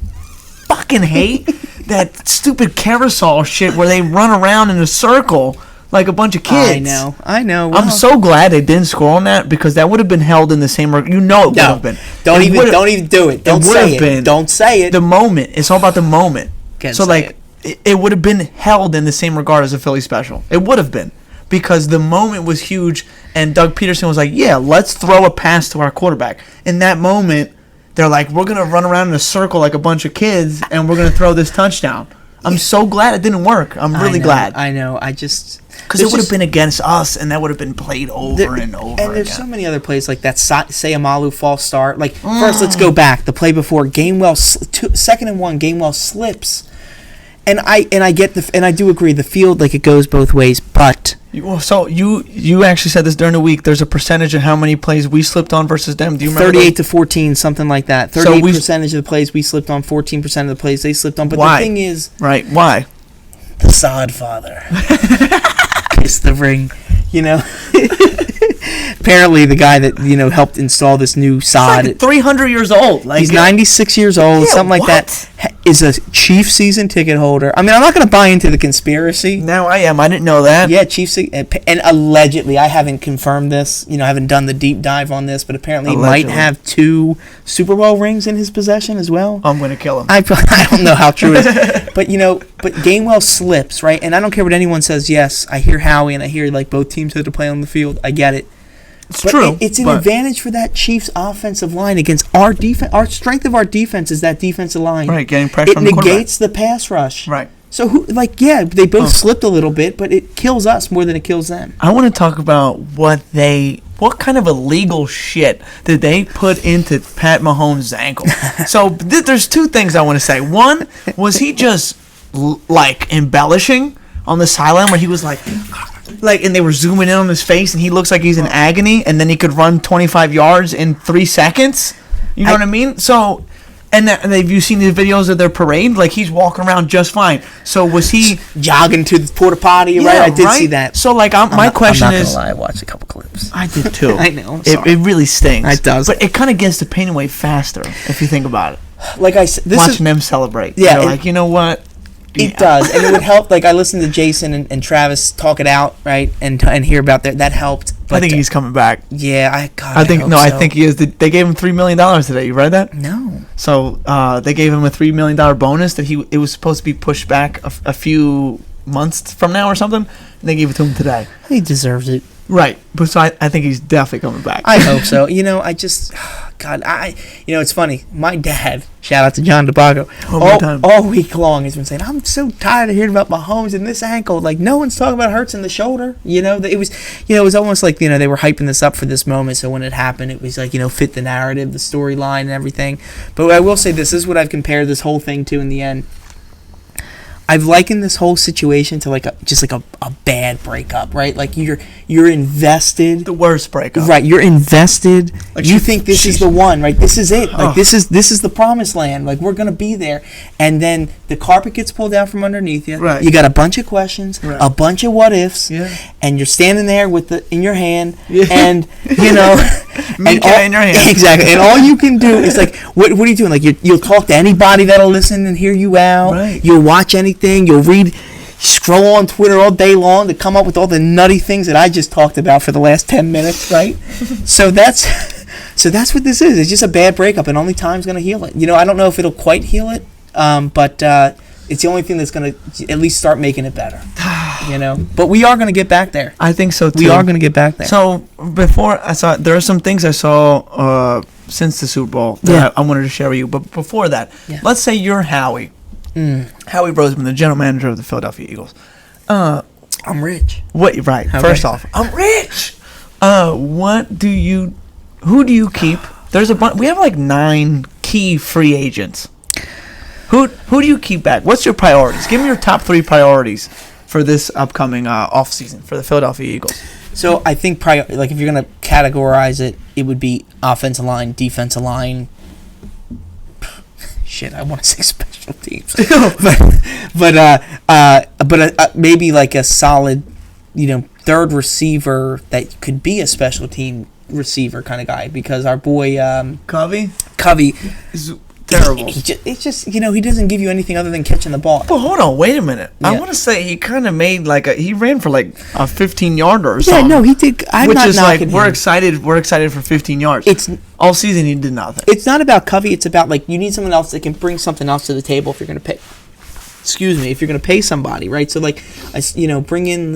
fucking hate? That stupid carousel shit where they run around in a circle like a bunch of kids. I know. Well, I'm so glad they didn't score on that because that would have been held in the same. You know it would have been. Don't even do it. Don't say it. Don't say it. The moment. It's all about the moment. Can't say it would have been held in the same regard as a Philly special. It would have been because the moment was huge, and Doug Peterson was like, "Yeah, let's throw a pass to our quarterback." In that moment, they're like, "We're gonna run around in a circle like a bunch of kids, and we're gonna throw this touchdown." I'm so glad it didn't work. I'm really glad. I know. Because it would have been against us, and that would have been played over and over. And there's so many other plays like that. Sayamalu false start. Like first, let's go back. The play before Gainwell, 2nd and 1. Gainwell slips, and I do agree. The field it goes both ways, but. So you actually said this during the week. There's a percentage of how many plays we slipped on versus them. Do you remember? 38 to 14, something like that. 38% of the plays we slipped on, 14% of the plays they slipped on. But why? The thing is, right? Why? The sod father kissed the ring. Apparently the guy that helped install this new sod. Like 300 years old. He's 96 years old, something like that. Is a Chiefs season ticket holder. I mean, I'm not going to buy into the conspiracy. Now I am. I didn't know that. Yeah, Chiefs, and allegedly, I haven't confirmed this. I haven't done the deep dive on this, but apparently he might have 2 Super Bowl rings in his possession as well. I'm going to kill him. I don't know how true it is, but but Gainwell slips, right? And I don't care what anyone says. Yes, I hear Howie, and I hear both teams had to play on the field. I get it. It's true. It's an advantage for that Chiefs offensive line against our defense. Our strength of our defense is that defensive line. Right, getting pressure on the quarterback. It negates the pass rush. Right. So, they both slipped a little bit, but it kills us more than it kills them. I want to talk about what kind of illegal shit did they put into Pat Mahomes' ankle. So, there's 2 things I want to say. One, was he just, embellishing on the sideline where he was and they were zooming in on his face, and he looks like he's in agony, and then he could run 25 yards in 3 seconds. You know what I mean? So, and have you seen the videos of their parade? He's walking around just fine. So was he jogging to the porta potty? Right, I did see that. So my question is, I'm not gonna lie, I watched a couple clips. I did too. I know. It really stings. It does, but it kind of gets the pain away faster if you think about it. Like I said, watching them celebrate. Yeah, you know what? It does, and it would help. I listened to Jason and Travis talk it out, right, and hear about that helped. But I think he's coming back. Yeah, I think he is. They gave him $3 million today. You read that? No. So they gave him a $3 million bonus that it was supposed to be pushed back a few months from now or something, and they gave it to him today. He deserves it. Right, but so I think he's definitely coming back. I hope so. I just, God, it's funny. My dad, shout out to John DeBago, all week long has been saying, I'm so tired of hearing about Mahomes and this ankle. No one's talking about Hurts in the shoulder. It was almost like, they were hyping this up for this moment. So when it happened, it was fit the narrative, the storyline and everything. But I will say this is what I've compared this whole thing to in the end. I've likened this whole situation to a bad breakup, right? You're invested. The worst breakup. Right, you're invested. You think this is the one, right? This is it. This is the promised land. We're gonna be there, and then the carpet gets pulled out from underneath you. Right. You got a bunch of questions, a bunch of what ifs, and you're standing there with in your hand, and in your hand. Exactly, and all you can do is what are you doing? You'll talk to anybody that'll listen and hear you out. Right. You'll watch anything. You'll scroll on Twitter all day long to come up with all the nutty things that I just talked about for the last 10 minutes, right? So that's what this is. It's just a bad breakup, and only time's going to heal it. I don't know if it'll quite heal it, but it's the only thing that's going to at least start making it better. But we are going to get back there. I think so too. We are going to get back there. So before there are some things I saw since the Super Bowl that I wanted to share with you. But before that, let's say you're Howie. Howie Roseman, the general manager of the Philadelphia Eagles. I'm rich. What? Right. Okay. First off, I'm rich. Who do you keep? There's a bunch. We have 9 key free agents. Who do you keep back? What's your priorities? Give me your top 3 priorities for this upcoming offseason for the Philadelphia Eagles. So I think if you're gonna categorize it, it would be offensive line, defensive line. Shit, I want to say special teams, but maybe a solid, third receiver that could be a special team receiver kind of guy because our boy Covey is terrible. It's just he doesn't give you anything other than catching the ball. But hold on, wait a minute. Yeah. I want to say he kind of made he ran for like a 15-yarder or something. Yeah, no, he did. Which is like we're excited for 15 yards. It's all season he did nothing. It's not about Covey. It's about you need someone else that can bring something else to the table if you're going to pay. Excuse me, if you're going to pay somebody, right? So bring in.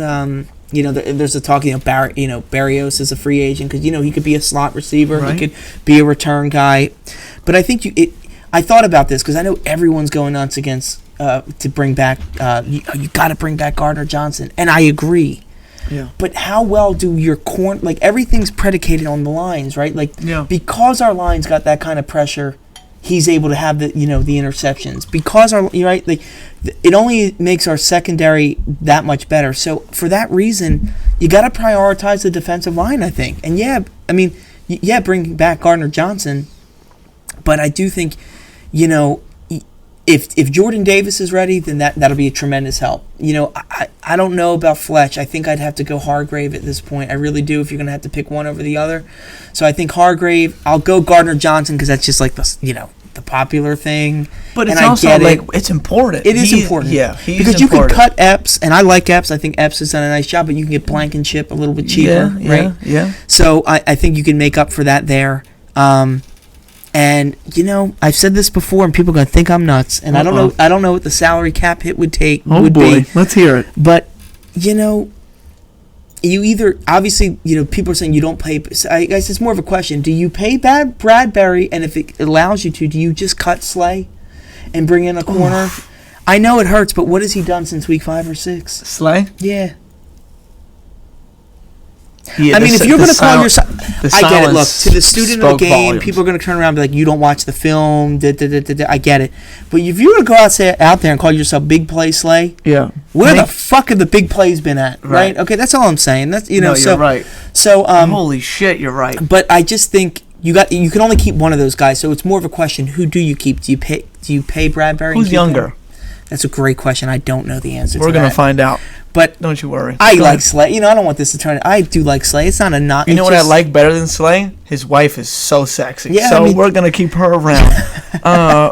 There's a talk. Barrios is a free agent because he could be a slot receiver. Right. He could be a return guy, but I think I thought about this because I know everyone's going nuts against to bring back. You got to bring back Gardner Johnson, and I agree. Yeah. But how well do your everything's predicated on the lines, right? Because our lines got that kind of pressure, he's able to have the interceptions. Because it only makes our secondary that much better. So for that reason, you got to prioritize the defensive line, I think. And bring back Gardner Johnson, but I do think. If Jordan Davis is ready, then that'll be a tremendous help. I don't know about Fletch. I think I'd have to go Hargrave at this point. I really do if you're going to have to pick one over the other. So I think Hargrave. I'll go Gardner Johnson because that's just the popular thing. But it's also it's important. It is important. Yeah, because you can cut Epps, and I like Epps. I think Epps has done a nice job, but you can get Blankenship a little bit cheaper, right? Yeah. So I think you can make up for that there. And I've said this before, and people are gonna think I'm nuts. And I don't know what the salary cap hit would take. Be. Let's hear it. But you either obviously people are saying you don't pay. I guess it's more of a question: do you pay Bradbury, and if it allows you to, do you just cut Slay and bring in a corner? I know it hurts, but what has he done since week 5 or 6? Slay? Yeah. Yeah, if you're going to call yourself... I get it. Look, to the student of the game, volumes. People are going to turn around and be like, you don't watch the film. I get it. But if you were to go out there and call yourself Big Play Slay, where the fuck have the big plays been at? Right? Okay, that's all I'm saying. That's you're right. So, holy shit, you're right. But I just think you can only keep one of those guys. So it's more of a question: who do you keep? Do you pay Bradbury? Who's younger? That's a great question. I don't know the answer to that. We're going to find out. But don't you worry. I like Slay. I don't want this to turn. I do like Slay. It's not a knock. You know what I like better than Slay? His wife is so sexy. Yeah, so we're gonna keep her around. I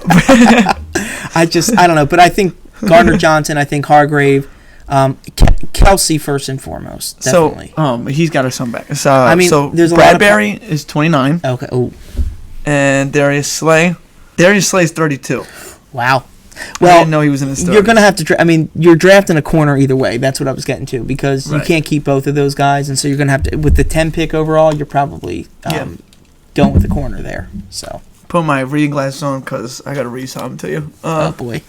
don't know. But I think Gardner Johnson. I think Hargrave. Kelsey first and foremost. Definitely. So he's got her son back. So there's Bradbury is 29. Okay. Oh. And Darius Slay. Darius Slay is 32. Wow. Well, I didn't know he was in the starters. You're going to have to... you're drafting a corner either way. That's what I was getting to. Because you can't keep both of those guys. And so you're going to have to... With the 10 pick overall, you're probably going with the corner there. So... Put my reading glasses on because I got to read something to you. Oh, boy.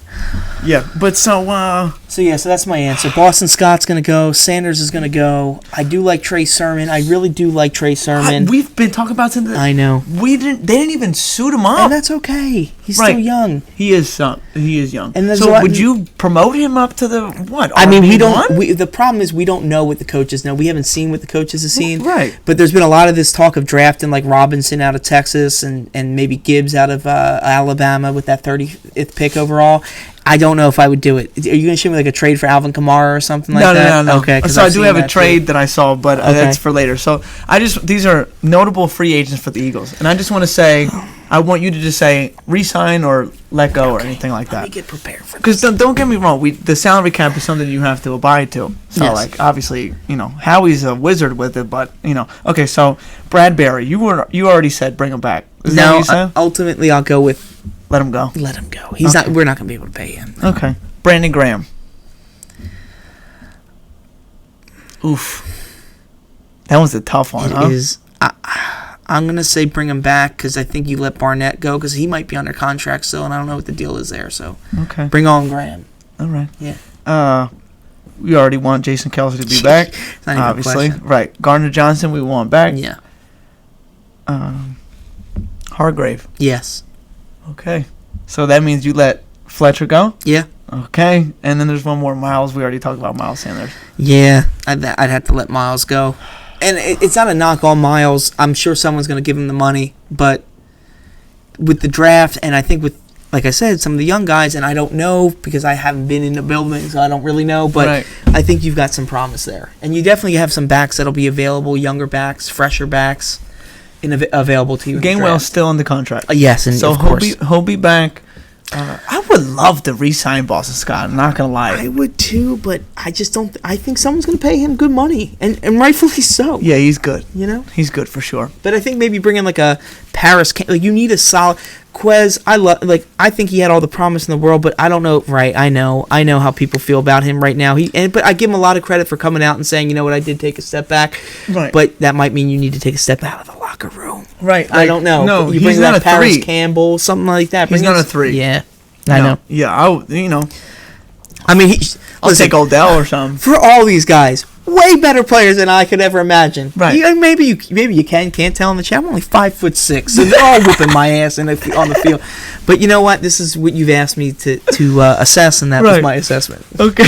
Yeah, but so that's my answer. Boston Scott's going to go. Sanders is going to go. I do like Trey Sermon. I really do like Trey Sermon. We've been talking about something. I know. They didn't even suit him up. And that's okay. He's still young. He is young. And so would you promote him up to the what? We don't. The problem is we don't know what the coaches know. We haven't seen what the coaches have seen. Right. But there's been a lot of this talk of drafting like Robinson out of Texas and maybe Gibbs out of Alabama with that 30th pick overall. I don't know if I would do it. Are you going to show me like a trade for Alvin Kamara or something like that? No. Okay. So I do have a trade that I saw, but that's for later. So these are notable free agents for the Eagles, and I just want to say, I want you to just say re-sign or let go or anything like that. Let me get prepared for this. Because don't get me wrong, the salary cap is something you have to abide to. So obviously, Howie's a wizard with it, but okay. So Bradbury, you already said bring him back. Is that what you said? Ultimately, I'll go with. Let him go. Let him go. He's not. We're not going to be able to pay him. Okay. Brandon Graham. Oof. That was a tough one. It is. I'm going to say bring him back because I think you let Barnett go because he might be under contract still, and I don't know what the deal is there. So bring on Graham. All right. Yeah. We already want Jason Kelsey to be back. It's not even obviously. a question. Right. Gardner Johnson, we want back. Yeah. Hargrave. Yes. Okay. So that means you let Fletcher go? Yeah. Okay. And then there's one more, Miles. We already talked about Miles Sanders. Yeah. I'd have to let Miles go. And it's not a knock on Miles. I'm sure someone's going to give him the money. But with the draft, and I think with, like I said, some of the young guys, and I don't know because I haven't been in the building, so I don't really know. But I think you've got some promise there. And you definitely have some backs that'll be available, younger backs, fresher backs. available to you. in the Gainwell's draft. still under contract. Yes, and So of course. he'll be back. I would love to re-sign Boston Scott. I'm not gonna lie. I would too, but I just don't. I think someone's going to pay him good money, and rightfully so. Yeah, he's good. You know, He's good for sure. but I think maybe bring in like a Paris. Like you need a solid Quez. I think he had all the promise in the world, but I don't know. Right, I know how people feel about him right now. But I give him a lot of credit for coming out and saying, you know what, I did take a step back. Right. But that might mean you need to take a step out of the locker room. Right. I don't know. No, you he's bring not back a Paris 3. Campbell, something like that. He's Bring not in- a 3. Yeah, I know. Yeah, I mean, I'll take Odell or something. for all these guys, way better players than I could ever imagine. Right. Maybe you can't tell in the chat. I'm only 5'6", so they're all whooping my ass on the field. But you know what? This is what you've asked me to assess, and that was Right. my assessment. Okay,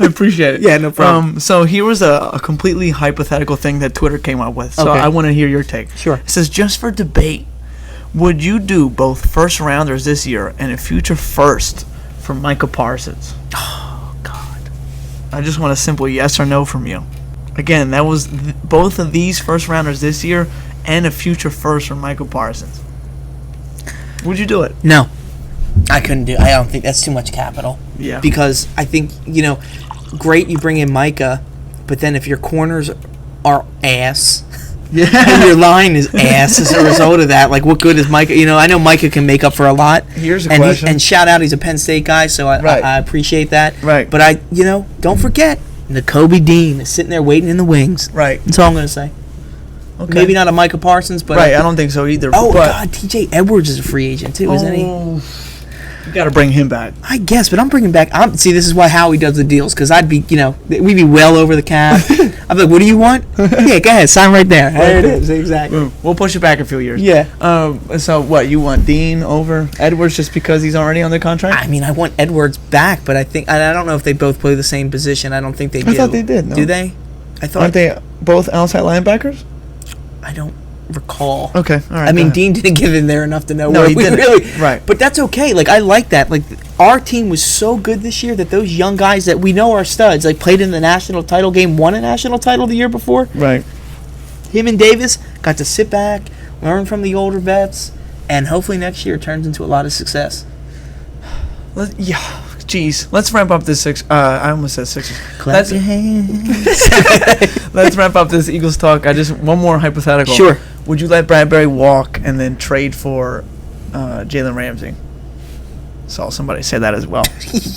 I appreciate it. Yeah, no problem. So here was a completely hypothetical thing that Twitter came up with. So Okay. I want to hear your take. Sure. It says, just for debate, would you do both first rounders this year and a future first for Micah Parsons? Oh God. I just want a simple yes or no from you. Again, that was both of these first rounders this year and a future first for Michael Parsons. Would you do it? No, I couldn't do. I don't think that's too much capital. Yeah. Because I think great you bring in Micah, but then if your corners are ass. Yeah. And your line is ass as a result of that. Like, what good is Micah? I know Micah can make up for a lot. Here's a and question. And shout out, he's a Penn State guy, so Right. I appreciate that. Right. But don't forget, Nakobe Dean is sitting there waiting in the wings. Right. That's all I'm going to say. Okay. Maybe not a Micah Parsons, but Right, I don't think so either. Oh but, God, T.J. Edwards is a free agent too, isn't he? You got to bring him back. I guess, but I'm bringing back. See, this is why Howie does the deals, because I'd be, we'd be well over the cap. I'd be like, what do you want? Yeah, go ahead, sign right there. There it is, exactly. We'll push it back a few years. Yeah. So what, you want Dean over Edwards just because he's already under contract? I mean, I want Edwards back, but I don't know if they both play the same position. I don't think they do. I thought they did. No. Do they? I thought. Aren't they both outside linebackers? I don't recall. Okay, all right. I mean, go ahead. Dean didn't get in there enough to know. No, where he we didn't. Really, Right. But that's okay. Like, I like that. Like, our team was so good this year that those young guys that we know are studs, like, played in the national title game, won a national title the year before. Right. Him and Davis got to sit back, learn from the older vets, and hopefully next year it turns into a lot of success. Jeez. Let's ramp up this I almost said Sixers. Clap your hands. Let's wrap up this Eagles talk. One more hypothetical. Sure. Would you let Bradbury walk and then trade for Jalen Ramsey? Saw somebody say that as well.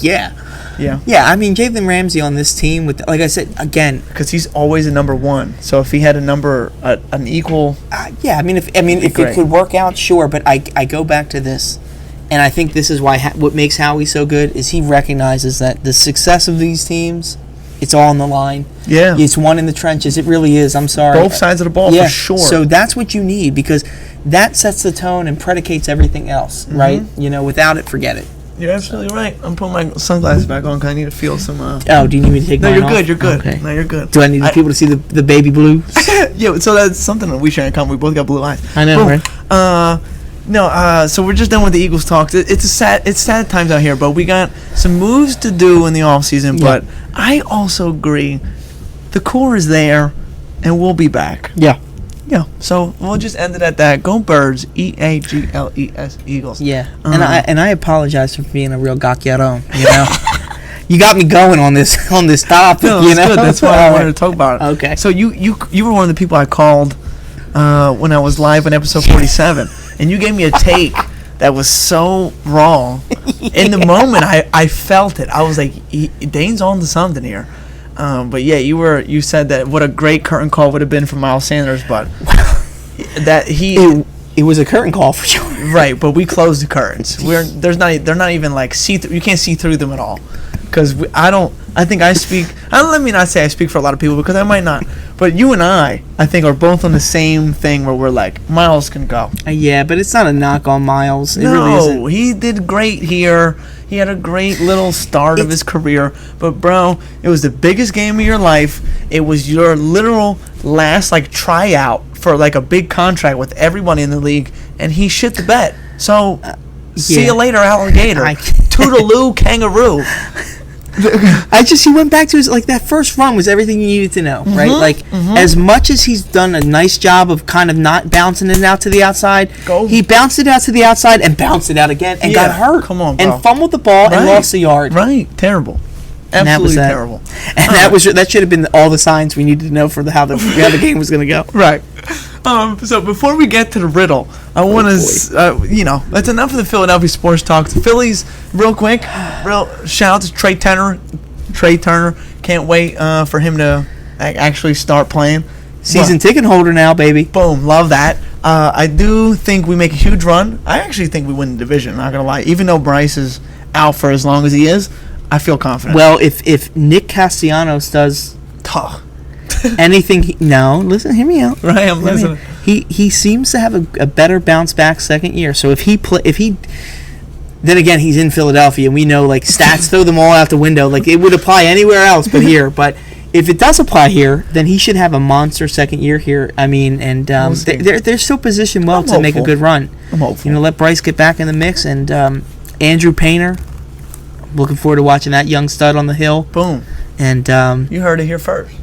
Yeah. Yeah. Yeah, I mean, Jalen Ramsey on this team, with, like I said, again. Because he's always a number one. So if he had an equal. Yeah, if it could work out, sure. But I go back to this. And I think this is why what makes Howie so good is he recognizes that the success of these teams, it's all on the line. Yeah. It's one in the trenches. It really is. I'm sorry. Both sides of the ball, for sure. So that's what you need, because that sets the tone and predicates everything else, right? Without it, forget it. You're absolutely right. I'm putting my sunglasses back on because I need to feel some. Oh, do you need me to take No, mine you're off? good. You're good. Okay. No, you're good. Do I need people to see the baby blues? Yeah, so that's something that we share in common. We both got blue eyes. I know, Boom. right? So we're just done with the Eagles talks. It's sad times out here, but we got some moves to do in the offseason. Yeah. But I also agree, the core is there, and we'll be back. Yeah. Yeah. So we'll just end it at that. Go Birds! EAGLES Eagles. Yeah. And I apologize for being a real gacchiaron, You got me going on this topic, No, it's good. That's why I wanted to talk about it. Okay. So you were one of the people I called when I was live on episode 47, and you gave me a take that was so wrong. In the moment, I felt it. I was like, Dane's on to something here. But yeah, you said that what a great curtain call would have been for Miles Sanders, but that it was a curtain call for sure. Right, but we closed the curtains. They're not even like see through. You can't see through them at all. Because let me not say I speak for a lot of people, because I might not. But you and I think, are both on the same thing where we're like, Miles can go. Yeah, but it's not a knock on Miles. It No, really isn't. he did great here. He had a great little start of his career. But, bro, it was the biggest game of your life. It was your literal last, tryout for, a big contract with everyone in the league. And he shit the bed. So, see you later, alligator. Toodaloo, kangaroo. He went back to his, like, that first run was everything you needed to know, right? Like, as much as he's done a nice job of kind of not bouncing it out to the outside, he bounced it out to the outside and bounced it out again and got hurt. Come on, bro. And fumbled the ball and lost the yard. Right. Terrible. Absolutely terrible. And that should have been all the signs we needed to know for how the game was going to go. Right. So before we get to the riddle, I want to, that's enough of the Philadelphia sports talk. The Phillies, real quick, shout out to Trey Turner. Can't wait for him to actually start playing. Season ticket holder now, baby. Boom, love that. I do think we make a huge run. I actually think we win the division, not going to lie. Even though Bryce is out for as long as he is, I feel confident. Well, if Nick Castellanos does anything, hear me out. Right, I'm listening. He seems to have a better bounce back second year. So if he then again, he's in Philadelphia, and we know, like, stats throw them all out the window. Like, it would apply anywhere else but here. But if it does apply here, then he should have a monster second year here. I mean, and they're still positioned well to make a good run. I'm hopeful. Let Bryce get back in the mix, and Andrew Painter. Looking forward to watching that young stud on the hill. Boom. And you heard it here first.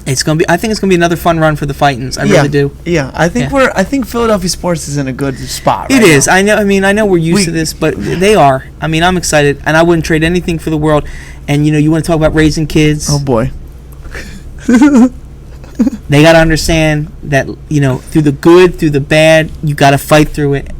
I think it's gonna be another fun run for the Fightins. I really do. Yeah, I think Philadelphia sports is in a good spot. It is. I know. I mean, I know we're used to this, but they are. I mean, I'm excited, and I wouldn't trade anything for the world. And you want to talk about raising kids? Oh boy. They got to understand that through the good, through the bad, you got to fight through it.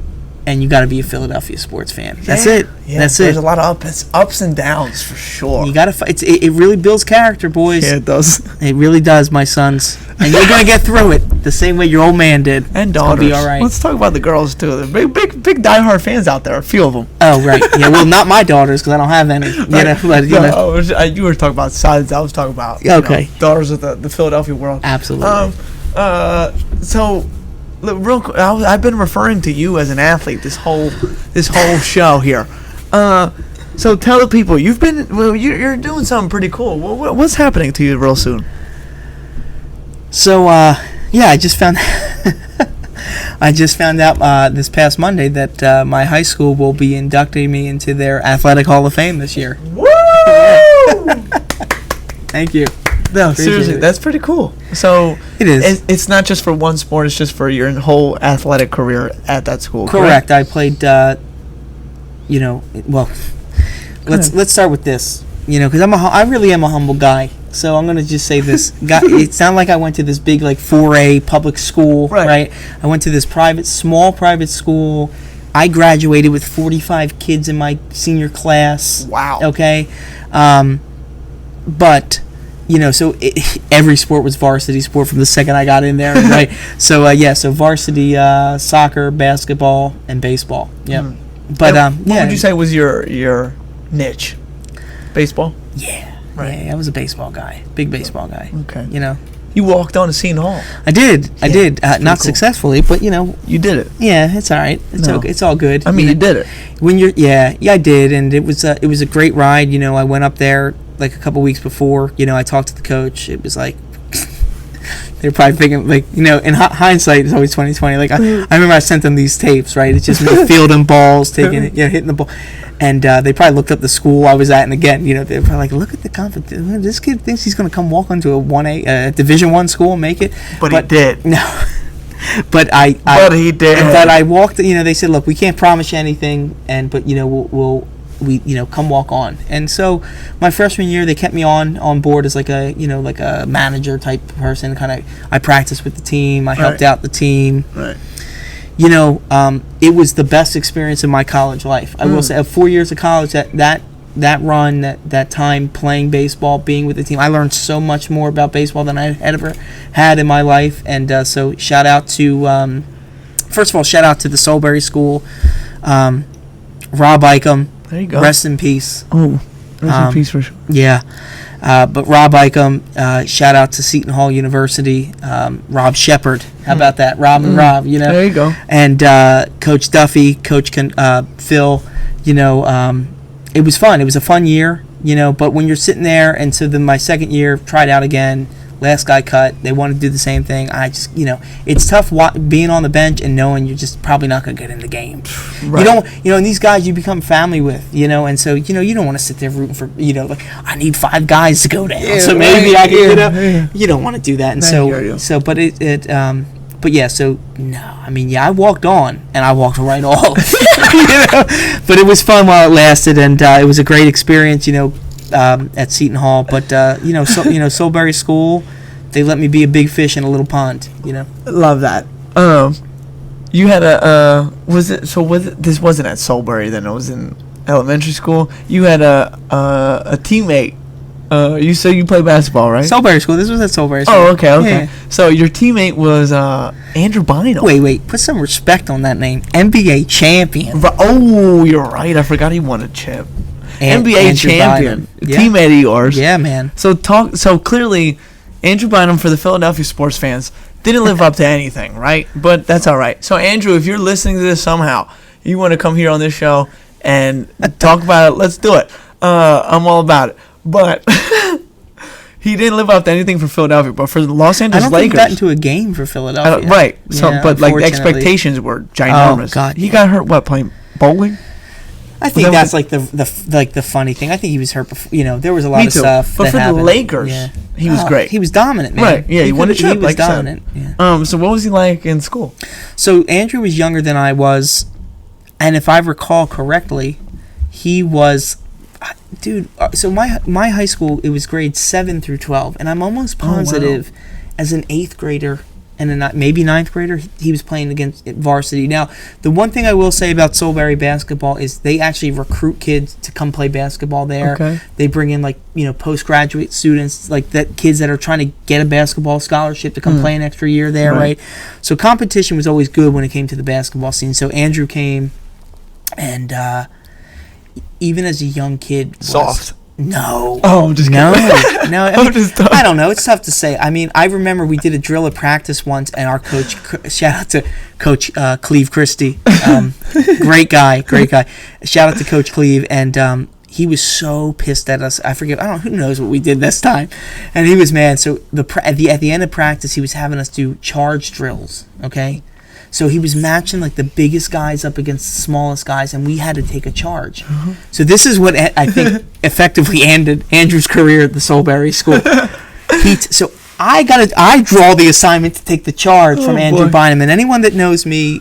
And you got to be a Philadelphia sports fan. That's it. Yeah, That's there's it. a lot of ups and downs for sure. You got to fight. It really builds character, boys. Yeah, it does. It really does, my sons. And you're gonna get through it the same way your old man did. And daughters. It'll be all right. Let's talk about the girls too. They're big diehard fans out there. A few of them. Oh right. Yeah. Well, not my daughters because I don't have any. You were talking about sons. I was talking about daughters of the Philadelphia world. Absolutely. So. Look, real quick, I've been referring to you as an athlete this whole show here. So tell the people you're doing something pretty cool. What's happening to you real soon? So I just found out this past Monday that my high school will be inducting me into their Athletic Hall of Fame this year. Woo! Thank you. No, seriously, that's pretty cool. So it is. It's not just for one sport; it's just for your whole athletic career at that school. Correct. I played. Let's start with this. Because I really am a humble guy. So I'm gonna just say this. It's not like I went to this big 4A public school, right? I went to this small private school. I graduated with 45 kids in my senior class. Wow. Okay, but. So every sport was varsity sport from the second I got in there, right? So so varsity soccer, basketball, and baseball. Yeah. But what would you say was your niche? Baseball. Yeah. Right. Yeah, I was a baseball guy, big baseball guy. Okay. You walked on to Seton Hall. I did. Not successfully, but you did it. Yeah, it's all right. It's okay. It's all good. I mean, you did it. When I did, and it was a great ride. I went up there. A couple weeks before, I talked to the coach. It was like they're probably thinking, in hindsight, it's always 2020. I remember I sent them these tapes, right? It's just me fielding balls, taking it, hitting the ball, and they probably looked up the school I was at, and again, they're probably look at the confidence. This kid thinks he's going to come walk into a 1A Division I school and make it, but he did. No. But he did. But I walked. They said, look, we can't promise you anything, but we'll come walk on. And so my freshman year, they kept me on board as a manager type person. I practiced with the team. I helped out the team. Right. It was the best experience of my college life. I will say, 4 years of college, that run, that time playing baseball, being with the team, I learned so much more about baseball than I had ever had in my life. And so shout out to, first of all, shout out to the Soulberry School, Rob Eicham. There you go. Rest in peace. Oh, rest in peace for sure. Yeah. But Rob Eicham, shout out to Seton Hall University. Rob Shepard. How about that? Rob and Rob, There you go. And Coach Duffy, Coach Phil, it was fun. It was a fun year, but when you're sitting there, and so then my second year, tried out again, last guy cut. They want to do the same thing. I just, it's tough being on the bench and knowing you're just probably not going to get in the game. Right. You don't, and these guys you become family with, and so, you don't want to sit there rooting for, like, I need 5 guys to go down, so maybe I can, you don't want to do that. And I walked on and I walked right off, but it was fun while it lasted, and it was a great experience, at Seton Hall, but Soulbury School, they let me be a big fish in a little pond. Love that. You had this wasn't at Soulbury then? It was in elementary school. You had a teammate. You said you played basketball, right? Soulbury School. This was at Soulbury School. Oh, okay. Yeah. So your teammate was Andrew Bynum. Wait. Put some respect on that name. NBA champion. Oh, you're right. I forgot he won a chip. NBA Andrew champion, Yeah. teammate of yours. Yeah, man. So clearly, Andrew Bynum, for the Philadelphia sports fans, didn't live up to anything, right? But that's all right. So Andrew, if you're listening to this somehow, you want to come here on this show and talk about it, let's do it. I'm all about it. But he didn't live up to anything for Philadelphia. But for the Los Angeles I don't think Lakers, he got into a game for Philadelphia. right? So, Yeah, but like the unfortunately. expectations were ginormous. Oh, God, he yeah. got hurt. What, playing bowling? I think that's like the funny thing. I think he was hurt before. There was a lot of stuff. But that for happened. the Lakers, he was great. He was dominant, man. Right? Yeah, he won a chip. He was like you said. dominant. Yeah. So what was he like in school? So Andrew was younger than I was, and if I recall correctly, he was, dude. So my high school, it was grades 7 through 12, and I'm almost positive, as an 8th grader and maybe 9th grader, he was playing against varsity. Now, the one thing I will say about Soulbury basketball is they actually recruit kids to come play basketball there. Okay. They bring in postgraduate students, kids that are trying to get a basketball scholarship to come play an extra year there, right? So competition was always good when it came to the basketball scene. So Andrew came, and even as a young kid, Soft. No. Oh, I'm just kidding. No. I don't know. It's tough to say. I mean, I remember we did a drill at practice once, and our coach, shout out to Coach Cleve Christie, great guy. Shout out to Coach Cleve, and he was so pissed at us. I forget. Who knows what we did this time, and he was mad. So at the end of practice, he was having us do charge drills. Okay. So he was matching the biggest guys up against the smallest guys, and we had to take a charge. Mm-hmm. So this is what I think effectively ended Andrew's career at the Soulbury School. So I draw the assignment to take the charge from Andrew Bynum, and anyone that knows me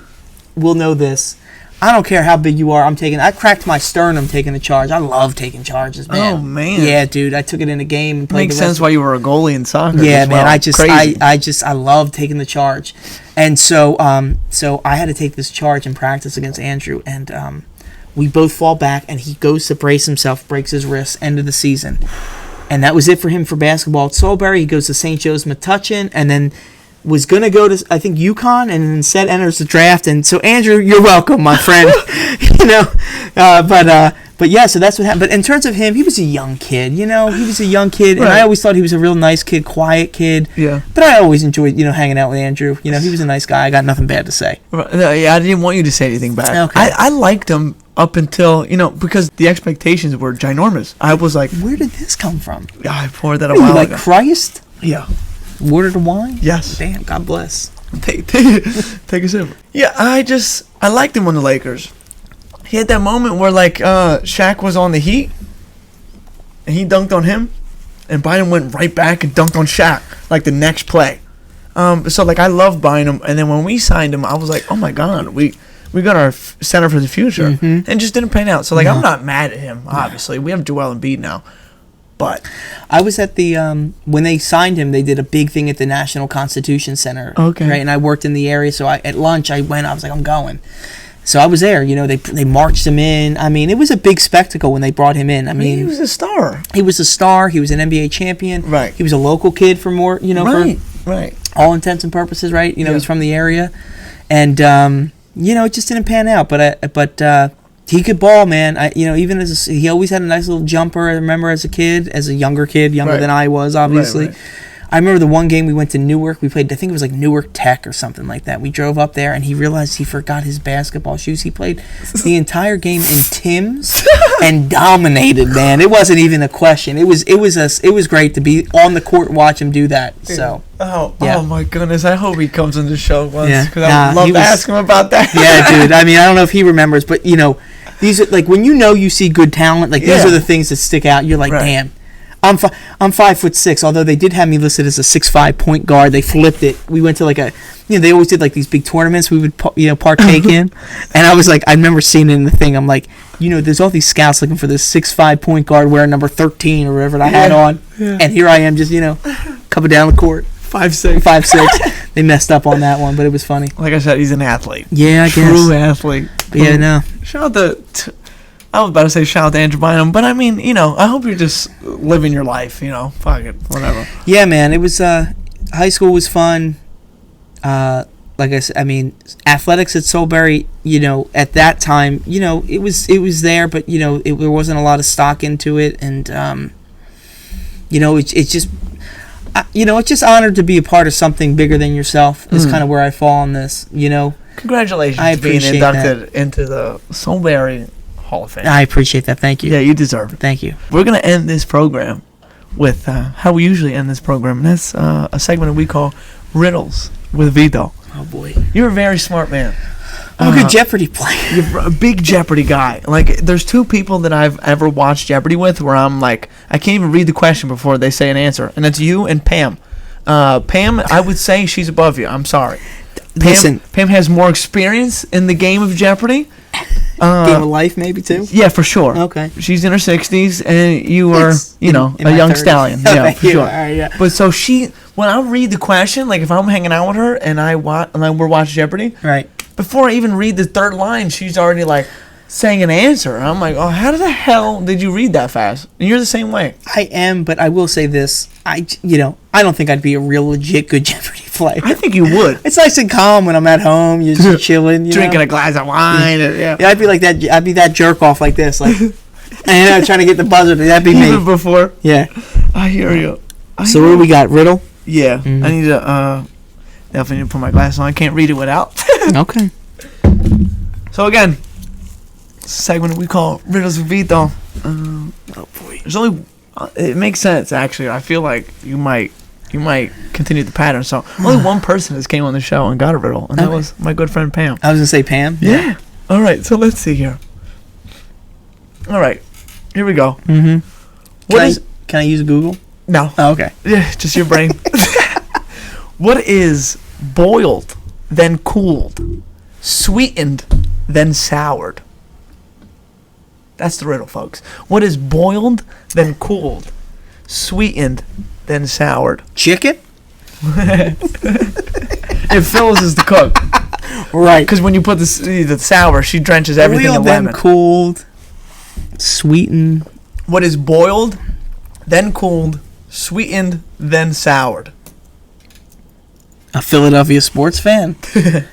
will know this. I don't care how big you are. I cracked my sternum taking a charge. I love taking charges, man. Oh man. Yeah, dude. I took it in a game and played. Makes sense why you were a goalie in soccer. Yeah, as man. Well. I love taking the charge, and so I had to take this charge in practice against Andrew, and we both fall back, and he goes to brace himself, breaks his wrist, end of the season, and that was it for him for basketball at Soulbury. He goes to St. Joe's Metuchen, and then was going to go to, I think, UConn, and instead enters the draft. And so, Andrew, you're welcome, my friend. But yeah, so that's what happened. But in terms of him, he was a young kid, He was a young kid, and I always thought he was a real nice kid, quiet kid. Yeah. But I always enjoyed, hanging out with Andrew. He was a nice guy. I got nothing bad to say. Yeah, I didn't want you to say anything bad. Okay. I liked him up until, because the expectations were ginormous. I was like, where did this come from? Yeah, I poured that a while ago. Christ? Yeah. Water to wine? Yes. Damn, God bless. Take a sip. Yeah, I liked him on the Lakers. He had that moment where Shaq was on the Heat, and he dunked on him, and Bynum went right back and dunked on Shaq the next play. So I love Bynum, and then when we signed him, I was like, oh my God, we got our center for the future, and just didn't pan out. So I'm not mad at him. Obviously, we have Joel Embiid now. But I was at the when they signed him, they did a big thing at the National Constitution Center. Okay. Right, and I worked in the area, so at lunch I went. I was like, I'm going. So I was there. They marched him in. I mean, it was a big spectacle when they brought him in. I mean, he was a star. He was a star. He was an NBA champion. Right. He was a local kid for more. Right. All intents and purposes. Right. He's from the area, and it just didn't pan out. But he could ball, man. Even he always had a nice little jumper. I remember as a younger kid, younger than I was, obviously. I remember the one game we went to Newark. We played, I think it was like Newark Tech or something like that. We drove up there, and he realized he forgot his basketball shoes. He played the entire game in Tim's and dominated, man. It wasn't even a question. It was great to be on the court and watch him do that. So. Oh my goodness! I hope he comes on the show once because Yeah. I'd love to ask him about that. Yeah, dude. I mean, I don't know if he remembers, but these are like when you see good talent, like these are the things that stick out. You're like, damn. I'm 5'6", although they did have me listed as a 6'5" point guard. They flipped it. We went to like they always did like these big tournaments we would partake in, and I was like, I remember seeing it in the thing. I'm like, there's all these scouts looking for this 6'5" point guard wearing number 13 or whatever I had on, and here I am just coming down the court. 5'6". They messed up on that one, but it was funny. Like I said, he's an athlete. Yeah, I guess. True athlete. But yeah, no. Shout out to. I was about to say shout out to Andrew Bynum, but I mean, I hope you're just living your life. Fuck it, whatever. Yeah, man. It was. High school was fun. Like I said, I mean, athletics at Soulbury. At that time, it was there, but there wasn't a lot of stock into it, and it's just. It's just honored to be a part of something bigger than yourself. Is kind of where I fall on this. Congratulations I on being appreciate inducted into the Soulbury Hall of Fame. I appreciate that. Thank you. Yeah, you deserve it. Thank you. We're gonna end this program with how we usually end this program, and that's a segment that we call Riddles with Vito. Oh boy, you're a very smart man. I'm a good Jeopardy player. You're a big Jeopardy guy. Like, there's two people that I've ever watched Jeopardy with where I'm like, I can't even read the question before they say an answer, and it's you and Pam. Pam, I would say she's above you. I'm sorry. Pam has more experience in the game of Jeopardy. Game of life, maybe, too? Yeah, for sure. Okay. She's in her 60s, and you are, a young 30s. stallion. Yeah, for sure. All right, yeah. But so when I read the question, like if I'm hanging out with her and we're watching Jeopardy, right? Before I even read the third line, she's already like saying an answer. And I'm like, oh, how the hell did you read that fast? And you're the same way. I am, but I will say this. I don't think I'd be a real legit good Jeopardy player. I think you would. It's nice and calm when I'm at home. You're just chilling. Drinking a glass of wine. Yeah, I'd be like that. I'd be that jerk off like this. Like, and trying to get the buzzer. That'd be me. Even before? Yeah. I hear you. So what do we got? Riddle? Yeah. Mm-hmm. I need to, definitely need to put my glasses on. I can't read it without. Okay. So again, segment we call Riddles with Vito. Oh boy. There's only. It makes sense actually. I feel like you might continue the pattern. So only one person has came on the show and got a riddle, and that was my good friend Pam. I was gonna say Pam. Yeah. All right. So let's see here. All right. Here we go. Mm-hmm. Can I use Google? No. Oh, okay. Yeah, just your brain. What is boiled, then cooled, sweetened, then soured? That's the riddle, folks. What is boiled, then cooled, sweetened, then soured? Chicken? If Phyllis is the cook. Right. Because when you put the sour, she drenches everything in lemon. Then cooled, sweetened. What is boiled, then cooled, sweetened, then soured? A Philadelphia sports fan. Back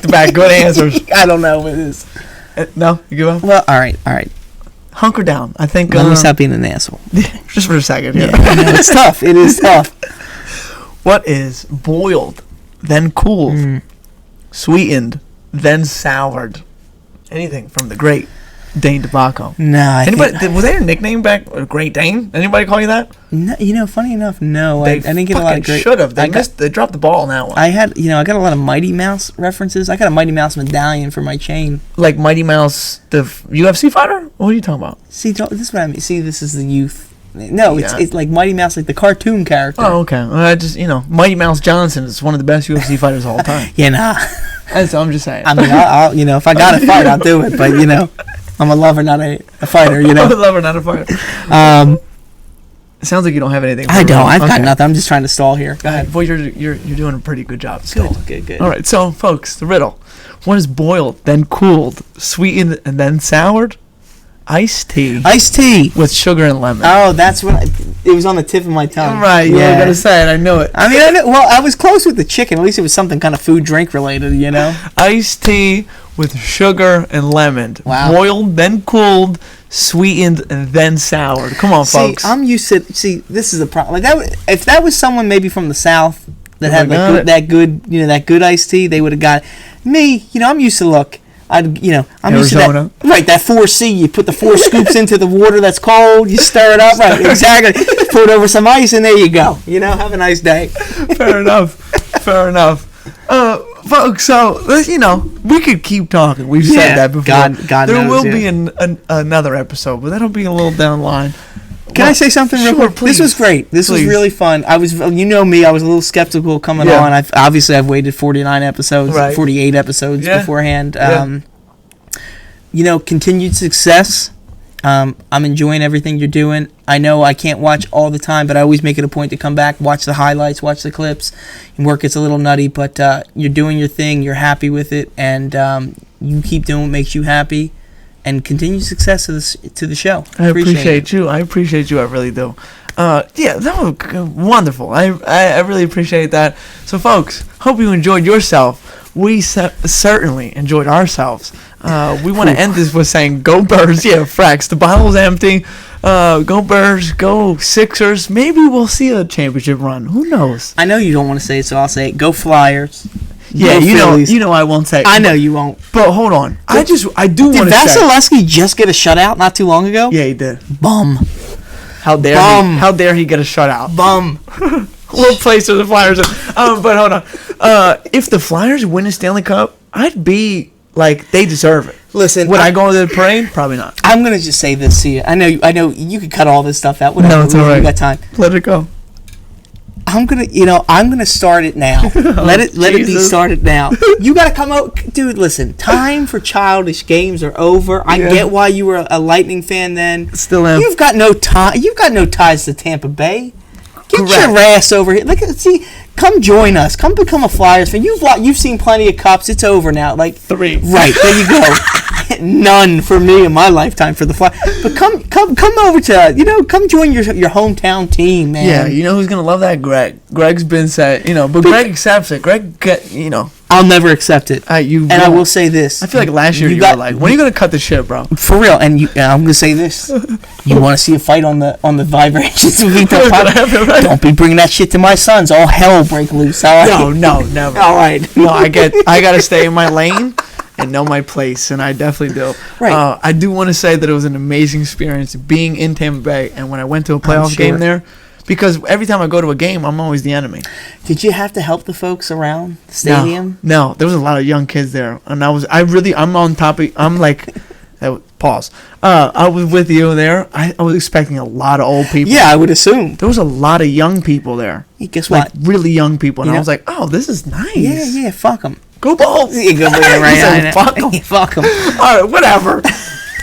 to back, good answers. I don't know what it is. No, you give up? Well, all right. Hunker down. I think. Let me stop being an asshole. Just for a second. Yeah, it's tough. It is tough. What is boiled, then cooled, sweetened, then soured? Anything from the Great Dane tobacco. No, was there a nickname back? Great Dane? Anybody call you that? No, funny enough, no. I didn't get a lot of great. Should have. They dropped the ball on that one. I got a lot of Mighty Mouse references. I got a Mighty Mouse medallion for my chain. Like Mighty Mouse, the UFC fighter? What are you talking about? See, this is what I mean. See, this is the youth. No, it's like Mighty Mouse, like the cartoon character. Oh, okay. Mighty Mouse Johnson is one of the best UFC fighters of all time. Yeah, nah. I'm just saying. I mean, I'll if I got to fight, I'll do it. But I'm a lover, not a fighter. I'm a lover, not a fighter. It sounds like you don't have anything. I don't. I've got nothing. I'm just trying to stall here. Go ahead. Well, you're doing a pretty good job. Good. All right, so folks, the riddle: what is boiled, then cooled, sweetened, and then soured? Iced tea. Iced tea with sugar and lemon. Oh, that's what it was on the tip of my tongue. Right, you were gonna say it. I knew it. I mean, I was close with the chicken. At least it was something kind of food drink related, Iced tea with sugar and lemon. Wow. Boiled, then cooled, sweetened and then soured. Come on, folks. I'm used to. See, this is the problem. Like that, if that was someone maybe from the South that had that good iced tea, they would have got it. Me. I'm used to I'm Arizona. used to that. Right, that 4C. You put the 4 scoops into the water that's cold. You stir it up. Right, exactly. Put over some ice, and there you go. Have a nice day. Fair enough. Folks, so we could keep talking. We've said that before. God there knows, will be another episode, but that'll be a little down the line. Can I say something real quick? Please. This was great. This was really fun. I was, me, I was a little skeptical coming on. I've waited 49 episodes, 48 episodes beforehand. Continued success. I'm enjoying everything you're doing. I know I can't watch all the time, but I always make it a point to come back, watch the highlights, watch the clips. And work gets a little nutty, but you're doing your thing. You're happy with it, and you keep doing what makes you happy. And continued success to the show. I appreciate you. I really do. That was wonderful. I really appreciate that. So, folks, hope you enjoyed yourself. We certainly enjoyed ourselves. We want to end this with saying, go Birds. Yeah, Frax, the bottle's empty. Go Birds, go Sixers. Maybe we'll see a championship run. Who knows? I know you don't want to say it, so I'll say it. Go Flyers. Yeah, you know I won't say it. I know you won't. But hold on. I do want to say. Did Vasilevsky just get a shutout not too long ago? Yeah, he did. Bum. How dare he get a shutout? Bum. What place are the Flyers in? But hold on. If the Flyers win a Stanley Cup, I'd be like, they deserve it. Listen, would I go to the parade? Probably not. I'm gonna just say this to you. I know you could cut all this stuff out. Whatever. No, it's all right. You got time. Let it go. I'm gonna start it now. Let it be started now. You gotta come out, dude. Listen, time for childish games are over. I get why you were a Lightning fan then. Still am. You've got no time. You've got no ties to Tampa Bay. Get your ass over here. Come join us. Come become a Flyers fan. You've seen plenty of cups. It's over now. 3. Right, there you go. None for me in my lifetime for the Flyers. But come over to come join your hometown team, man. Yeah, you know who's gonna love that? Greg. Greg's been said, but Greg accepts it. Greg I'll never accept it. I will say this. I feel like last year you were like, when are you going to cut the shit, bro? For real. And I'm going to say this. You want to see a fight on the Vibrations of Vito podcast? Don't be bringing that shit to my sons. All hell break loose. All right? No, never. All right. No, I got to stay in my lane and know my place, and I definitely do. Right. I do want to say that it was an amazing experience being in Tampa Bay, and when I went to a playoff game there, because every time I go to a game, I'm always the enemy. Did you have to help the folks around the stadium? No, there was a lot of young kids there, and I'm on top of. I'm like, pause. I was with you there. I was expecting a lot of old people. Yeah, I would assume there was a lot of young people there. Hey, guess what? Really young people, and I was like, oh, this is nice. Yeah, fuck them. Go Bulls. Yeah, go right. Fuck them. Fuck them. All right, whatever.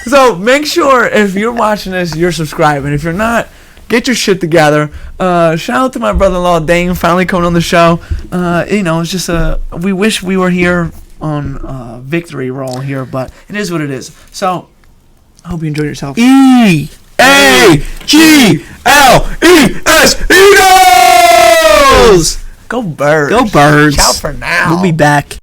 So make sure if you're watching this, you're subscribing. If you're not, get your shit together. Shout out to my brother-in-law Dane finally coming on the show. It's just we wish we were here on victory roll here, but it is what it is. So I hope you enjoyed yourself. EAGLES Eagles! Go Birds. Go Birds. Ciao for now. We'll be back.